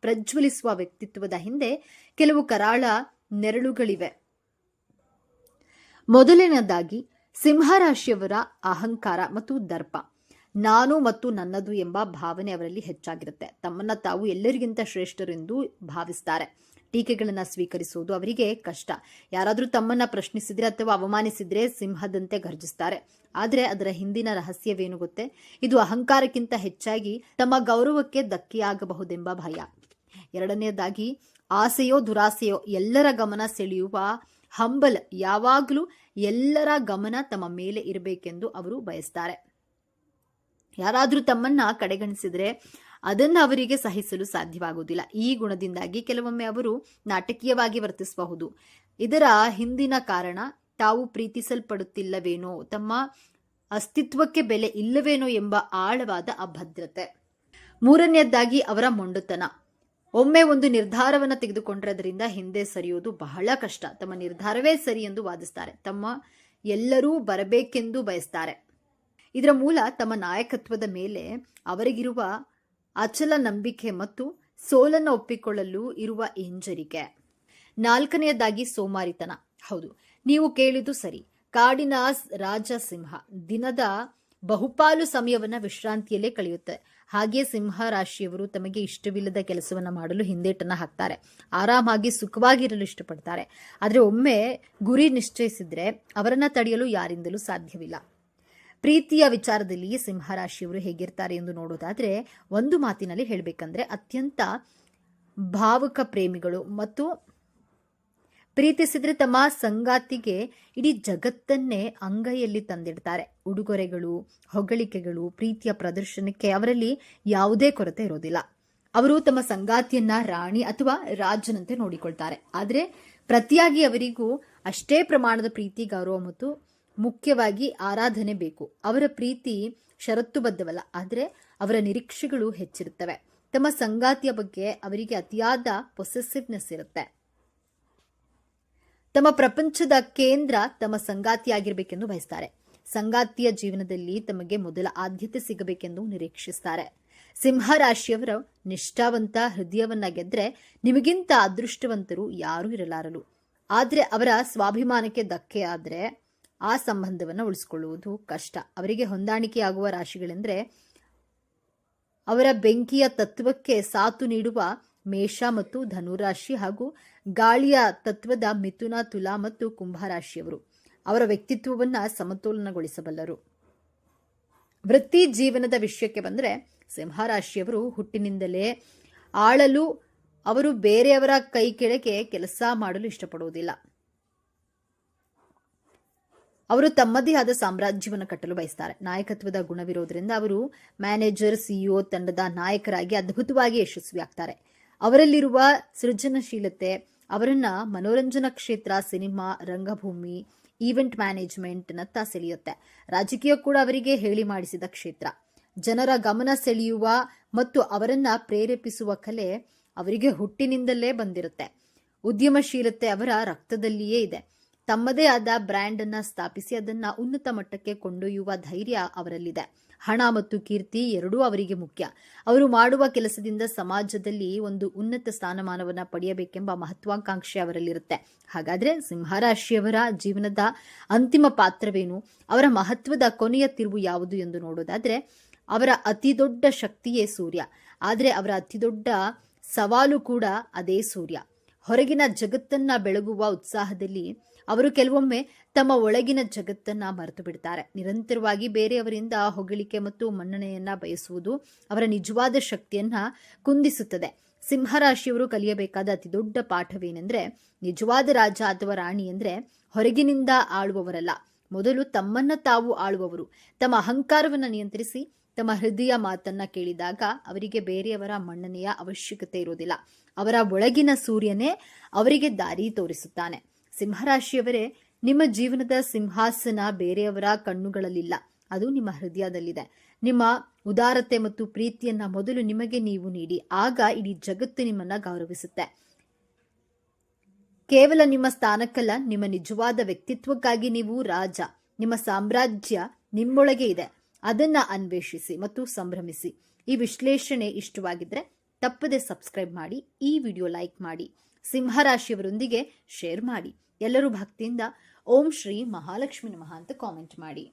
ಪ್ರಜ್ವಲಿಸುವ ವ್ಯಕ್ತಿತ್ವದ ಹಿಂದೆ ಕೆಲವು ಕರಾಳ ನೆರಳುಗಳಿವೆ. ಮೊದಲನೇದಾಗಿ ಸಿಂಹರಾಶಿಯವರ ಅಹಂಕಾರ ಮತ್ತು ದರ್ಪ. ನಾನು ಮತ್ತು ನನ್ನದು ಎಂಬ ಭಾವನೆ ಅವರಲ್ಲಿ ಹೆಚ್ಚಾಗಿರುತ್ತೆ. ತಮ್ಮನ್ನ ತಾವು ಎಲ್ಲರಿಗಿಂತ ಶ್ರೇಷ್ಠರೆಂದು ಭಾವಿಸ್ತಾರೆ. ಟೀಕೆಗಳನ್ನು ಸ್ವೀಕರಿಸುವುದು ಅವರಿಗೆ ಕಷ್ಟ. ಯಾರಾದರೂ ತಮ್ಮನ್ನ ಪ್ರಶ್ನಿಸಿದ್ರೆ ಅಥವಾ ಅವಮಾನಿಸಿದ್ರೆ ಸಿಂಹದಂತೆ ಗರ್ಜಿಸ್ತಾರೆ. ಆದರೆ ಅದರ ಹಿಂದಿನ ರಹಸ್ಯವೇನು ಗೊತ್ತೇ? ಇದು ಅಹಂಕಾರಕ್ಕಿಂತ ಹೆಚ್ಚಾಗಿ ತಮ್ಮ ಗೌರವಕ್ಕೆ ಧಕ್ಕೆಯಾಗಬಹುದೆಂಬ ಭಯ. ಎರಡನೆಯದಾಗಿ ಆಸೆಯೋ ದುರಾಸೆಯೋ ಎಲ್ಲರ ಗಮನ ಸೆಳೆಯುವ ಹಂಬಲ್. ಯಾವಾಗಲೂ ಎಲ್ಲರ ಗಮನ ತಮ್ಮ ಮೇಲೆ ಇರಬೇಕೆಂದು ಅವರು ಬಯಸ್ತಾರೆ. ಯಾರಾದರೂ ತಮ್ಮನ್ನ ಕಡೆಗಣಿಸಿದ್ರೆ ಅದನ್ನ ಅವರಿಗೆ ಸಹಿಸಲು ಸಾಧ್ಯವಾಗುವುದಿಲ್ಲ. ಈ ಗುಣದಿಂದಾಗಿ ಕೆಲವೊಮ್ಮೆ ಅವರು ನಾಟಕೀಯವಾಗಿ ವರ್ತಿಸಬಹುದು. ಇದರ ಹಿಂದಿನ ಕಾರಣ ತಾವು ಪ್ರೀತಿಸಲ್ಪಡುತ್ತಿಲ್ಲವೇನೋ, ತಮ್ಮ ಅಸ್ತಿತ್ವಕ್ಕೆ ಬೆಲೆ ಇಲ್ಲವೇನೋ ಎಂಬ ಆಳವಾದ ಅಭದ್ರತೆ. ಮೂರನೆಯದಾಗಿ ಅವರ ಮೊಂಡುತನ. ಒಮ್ಮೆ ಒಂದು ನಿರ್ಧಾರವನ್ನು ತೆಗೆದುಕೊಂಡ್ರೆ ಅದರಿಂದ ಹಿಂದೆ ಸರಿಯೋದು ಬಹಳ ಕಷ್ಟ. ತಮ್ಮ ನಿರ್ಧಾರವೇ ಸರಿ ಎಂದು ವಾದಿಸ್ತಾರೆ. ತಮ್ಮ ಎಲ್ಲರೂ ಬರಬೇಕೆಂದು ಬಯಸ್ತಾರೆ. ಇದರ ಮೂಲ ತಮ್ಮ ನಾಯಕತ್ವದ ಮೇಲೆ ಅವರಿಗಿರುವ ಅಚಲ ನಂಬಿಕೆ ಮತ್ತು ಸೋಲನ್ನು ಒಪ್ಪಿಕೊಳ್ಳಲು ಇರುವ ಹಿಂಜರಿಕೆ. ನಾಲ್ಕನೆಯದಾಗಿ ಸೋಮಾರಿತನ. ಹೌದು, ನೀವು ಕೇಳಿದ್ದು ಸರಿ. ಕಾಡಿನ ರಾಜ ಸಿಂಹ ದಿನದ ಬಹುಪಾಲು ಸಮಯವನ್ನ ವಿಶ್ರಾಂತಿಯಲ್ಲೇ ಕಳೆಯುತ್ತೆ. ಹಾಗೆಯೇ ಸಿಂಹರಾಶಿಯವರು ತಮಗೆ ಇಷ್ಟವಿಲ್ಲದ ಕೆಲಸವನ್ನ ಮಾಡಲು ಹಿಂದೇಟನ್ನ ಹಾಕ್ತಾರೆ. ಆರಾಮಾಗಿ ಸುಖವಾಗಿರಲು ಇಷ್ಟಪಡ್ತಾರೆ. ಆದರೆ ಒಮ್ಮೆ ಗುರಿ ನಿಶ್ಚಯಿಸಿದ್ರೆ ಅವರನ್ನ ತಡೆಯಲು ಯಾರಿಂದಲೂ ಸಾಧ್ಯವಿಲ್ಲ. ಪ್ರೀತಿಯ ವಿಚಾರದಲ್ಲಿ ಸಿಂಹರಾಶಿಯವರು ಹೇಗಿರ್ತಾರೆ ಎಂದು ನೋಡೋದಾದ್ರೆ, ಒಂದು ಮಾತಿನಲ್ಲಿ ಹೇಳಬೇಕಂದ್ರೆ ಅತ್ಯಂತ ಭಾವುಕ ಪ್ರೇಮಿಗಳು ಮತ್ತು ಪ್ರೀತಿಸಿದ್ರೆ ತಮ್ಮ ಸಂಗಾತಿಗೆ ಇಡೀ ಜಗತ್ತನ್ನೇ ಅಂಗೈಯಲ್ಲಿ ತಂದಿಡ್ತಾರೆ. ಉಡುಗೊರೆಗಳು, ಹೊಗಳಿಕೆಗಳು, ಪ್ರೀತಿಯ ಪ್ರದರ್ಶನಕ್ಕೆ ಅವರಲ್ಲಿ ಯಾವುದೇ ಕೊರತೆ ಇರೋದಿಲ್ಲ. ಅವರು ತಮ್ಮ ಸಂಗಾತಿಯನ್ನ ರಾಣಿ ಅಥವಾ ರಾಜನಂತೆ ನೋಡಿಕೊಳ್ತಾರೆ. ಆದರೆ ಪ್ರತಿಯಾಗಿ ಅವರಿಗೂ ಅಷ್ಟೇ ಪ್ರಮಾಣದ ಪ್ರೀತಿ, ಗೌರವ ಮತ್ತು ಮುಖ್ಯವಾಗಿ ಆರಾಧನೆ ಬೇಕು. ಅವರ ಪ್ರೀತಿ ಷರತ್ತುಬದ್ಧವಲ್ಲ, ಆದರೆ ಅವರ ನಿರೀಕ್ಷೆಗಳು ಹೆಚ್ಚಿರುತ್ತವೆ. ತಮ್ಮ ಸಂಗಾತಿಯ ಬಗ್ಗೆ ಅವರಿಗೆ ಅತಿಯಾದ ಪೊಸೆಸಿವ್ನೆಸ್ ಇರುತ್ತೆ. ತಮ್ಮ ಪ್ರಪಂಚದ ಕೇಂದ್ರ ತಮ್ಮ ಸಂಗಾತಿಯಾಗಿರ್ಬೇಕೆಂದು ಬಯಸ್ತಾರೆ. ಸಂಗಾತಿಯ ಜೀವನದಲ್ಲಿ ತಮಗೆ ಮೊದಲ ಆದ್ಯತೆ ಸಿಗಬೇಕೆಂದು ನಿರೀಕ್ಷಿಸ್ತಾರೆ. ಸಿಂಹ ರಾಶಿಯವರ ನಿಷ್ಠಾವಂತ ಹೃದಯವನ್ನ ಗೆದ್ರೆ ನಿಮಗಿಂತ ಅದೃಷ್ಟವಂತರು ಯಾರೂ ಇರಲಾರರು. ಆದರೆ ಅವರ ಸ್ವಾಭಿಮಾನಕ್ಕೆ ಧಕ್ಕೆ ಆದರೆ ಆ ಸಂಬಂಧವನ್ನು ಉಳಿಸಿಕೊಳ್ಳುವುದು ಕಷ್ಟ. ಅವರಿಗೆ ಹೊಂದಾಣಿಕೆಯಾಗುವ ರಾಶಿಗಳೆಂದ್ರೆ ಅವರ ಬೆಂಕಿಯ ತತ್ವಕ್ಕೆ ಸಾಥು ನೀಡುವ ಮೇಷ ಮತ್ತು ಧನುರಾಶಿ ಹಾಗೂ ಗಾಳಿಯ ತತ್ವದ ಮಿಥುನ, ತುಲಾ ಮತ್ತು ಕುಂಭರಾಶಿಯವರು. ಅವರ ವ್ಯಕ್ತಿತ್ವವನ್ನ ಸಮತೋಲನಗೊಳಿಸಬಲ್ಲರು. ವೃತ್ತಿ ಜೀವನದ ವಿಷಯಕ್ಕೆ ಬಂದರೆ ಸಿಂಹರಾಶಿಯವರು ಹುಟ್ಟಿನಿಂದಲೇ ಆಳಲು ಅವರು ಬೇರೆಯವರ ಕೈ ಕೆಳಗೆ ಕೆಲಸ ಮಾಡಲು ಇಷ್ಟಪಡುವುದಿಲ್ಲ. ಅವರು ತಮ್ಮದೇ ಆದ ಸಾಮ್ರಾಜ್ಯವನ್ನು ಕಟ್ಟಲು ಬಯಸ್ತಾರೆ. ನಾಯಕತ್ವದ ಗುಣವಿರೋದ್ರಿಂದ ಅವರು ಮ್ಯಾನೇಜರ್, ಸಿಇಒ, ತಂಡದ ನಾಯಕರಾಗಿ ಅದ್ಭುತವಾಗಿ ಯಶಸ್ವಿಯಾಗ್ತಾರೆ. ಅವರಲ್ಲಿರುವ ಸೃಜನಶೀಲತೆ ಅವರನ್ನ ಮನೋರಂಜನಾ ಕ್ಷೇತ್ರ, ಸಿನಿಮಾ, ರಂಗಭೂಮಿ, ಈವೆಂಟ್ ಮ್ಯಾನೇಜ್ಮೆಂಟ್ ನತ್ತ ಸೆಳೆಯುತ್ತೆ. ರಾಜಕೀಯ ಕೂಡ ಅವರಿಗೆ ಹೇಳಿ ಮಾಡಿಸಿದ ಕ್ಷೇತ್ರ. ಜನರ ಗಮನ ಸೆಳೆಯುವ ಮತ್ತು ಅವರನ್ನ ಪ್ರೇರೇಪಿಸುವ ಕಲೆ ಅವರಿಗೆ ಹುಟ್ಟಿನಿಂದಲೇ ಬಂದಿರುತ್ತೆ. ಉದ್ಯಮಶೀಲತೆ ಅವರ ರಕ್ತದಲ್ಲಿಯೇ ಇದೆ. ತಮ್ಮದೇ ಆದ ಬ್ರ್ಯಾಂಡ್ ಅನ್ನ ಸ್ಥಾಪಿಸಿ ಅದನ್ನ ಉನ್ನತ ಮಟ್ಟಕ್ಕೆ ಕೊಂಡೊಯ್ಯುವ ಧೈರ್ಯ ಅವರಲ್ಲಿದೆ. ಹಣ ಮತ್ತು ಕೀರ್ತಿ ಎರಡೂ ಅವರಿಗೆ ಮುಖ್ಯ. ಅವರು ಮಾಡುವ ಕೆಲಸದಿಂದ ಸಮಾಜದಲ್ಲಿ ಒಂದು ಉನ್ನತ ಸ್ಥಾನಮಾನವನ್ನ ಪಡೆಯಬೇಕೆಂಬ ಮಹತ್ವಾಕಾಂಕ್ಷೆ ಅವರಲ್ಲಿರುತ್ತೆ. ಹಾಗಾದ್ರೆ ಸಿಂಹರಾಶಿಯವರ ಜೀವನದ ಅಂತಿಮ ಪಾತ್ರವೇನು, ಅವರ ಮಹತ್ವದ ಕೊನೆಯ ತಿರುವು ಯಾವುದು ಎಂದು ನೋಡೋದಾದ್ರೆ, ಅವರ ಅತಿ ದೊಡ್ಡ ಶಕ್ತಿಯೇ ಸೂರ್ಯ. ಆದರೆ ಅವರ ಅತಿ ದೊಡ್ಡ ಸವಾಲು ಕೂಡ ಅದೇ ಸೂರ್ಯ. ಹೊರಗಿನ ಜಗತ್ತನ್ನ ಬೆಳಗುವ ಉತ್ಸಾಹದಲ್ಲಿ ಅವರು ಕೆಲವೊಮ್ಮೆ ತಮ್ಮ ಒಳಗಿನ ಜಗತ್ತನ್ನ ಮರೆತು ಬಿಡ್ತಾರೆ. ನಿರಂತರವಾಗಿ ಬೇರೆಯವರಿಂದ ಹೊಗಳಿಕೆ ಮತ್ತು ಮನ್ನಣೆಯನ್ನ ಬಯಸುವುದು ಅವರ ನಿಜವಾದ ಶಕ್ತಿಯನ್ನ ಕುಂದಿಸುತ್ತದೆ. ಸಿಂಹರಾಶಿಯವರು ಕಲಿಯಬೇಕಾದ ಅತಿ ದೊಡ್ಡ ಪಾಠವೇನೆಂದ್ರೆ, ನಿಜವಾದ ರಾಜ ಅಥವಾ ರಾಣಿ ಅಂದ್ರೆ ಹೊರಗಿನಿಂದ ಆಳುವವರಲ್ಲ, ಮೊದಲು ತಮ್ಮನ್ನ ತಾವು ಆಳುವವರು. ತಮ್ಮ ಅಹಂಕಾರವನ್ನ ನಿಯಂತ್ರಿಸಿ ತಮ್ಮ ಹೃದಯ ಮಾತನ್ನ ಕೇಳಿದಾಗ ಅವರಿಗೆ ಬೇರೆಯವರ ಮನ್ನಣೆಯ ಅವಶ್ಯಕತೆ ಇರುವುದಿಲ್ಲ. ಅವರ ಒಳಗಿನ ಸೂರ್ಯನೇ ಅವರಿಗೆ ದಾರಿ ತೋರಿಸುತ್ತಾನೆ. ಸಿಂಹರಾಶಿಯವರೇ, ನಿಮ್ಮ ಜೀವನದ ಸಿಂಹಾಸನ ಬೇರೆಯವರ ಕಣ್ಣುಗಳಲ್ಲಿಲ್ಲ, ಅದು ನಿಮ್ಮ ಹೃದಯದಲ್ಲಿದೆ. ನಿಮ್ಮ ಉದಾರತೆ ಮತ್ತು ಪ್ರೀತಿಯನ್ನ ಮೊದಲು ನಿಮಗೆ ನೀವು ನೀಡಿ, ಆಗ ಇಡೀ ಜಗತ್ತು ನಿಮ್ಮನ್ನ ಗೌರವಿಸುತ್ತೆ. ಕೇವಲ ನಿಮ್ಮ ಸ್ಥಾನಕ್ಕಲ್ಲ, ನಿಮ್ಮ ನಿಜವಾದ ವ್ಯಕ್ತಿತ್ವಕ್ಕಾಗಿ ನೀವು ರಾಜ. ನಿಮ್ಮ ಸಾಮ್ರಾಜ್ಯ ನಿಮ್ಮೊಳಗೆ ಇದೆ, ಅದನ್ನ ಅನ್ವೇಷಿಸಿ ಮತ್ತು ಸಂಭ್ರಮಿಸಿ. ಈ ವಿಶ್ಲೇಷಣೆ ಇಷ್ಟವಾಗಿದ್ರೆ ತಪ್ಪದೆ ಸಬ್ಸ್ಕ್ರೈಬ್ ಮಾಡಿ, ಈ ವಿಡಿಯೋ ಲೈಕ್ ಮಾಡಿ, ಸಿಂಹರಾಶಿಯವರೊಂದಿಗೆ ಶೇರ್ ಮಾಡಿ. ಎಲ್ಲರೂ ಭಕ್ತಿಯಿಂದ ಓಂ ಶ್ರೀ ಮಹಾಲಕ್ಷ್ಮಿ ನಮಃ ಅಂತ ಕಾಮೆಂಟ್ ಮಾಡಿ.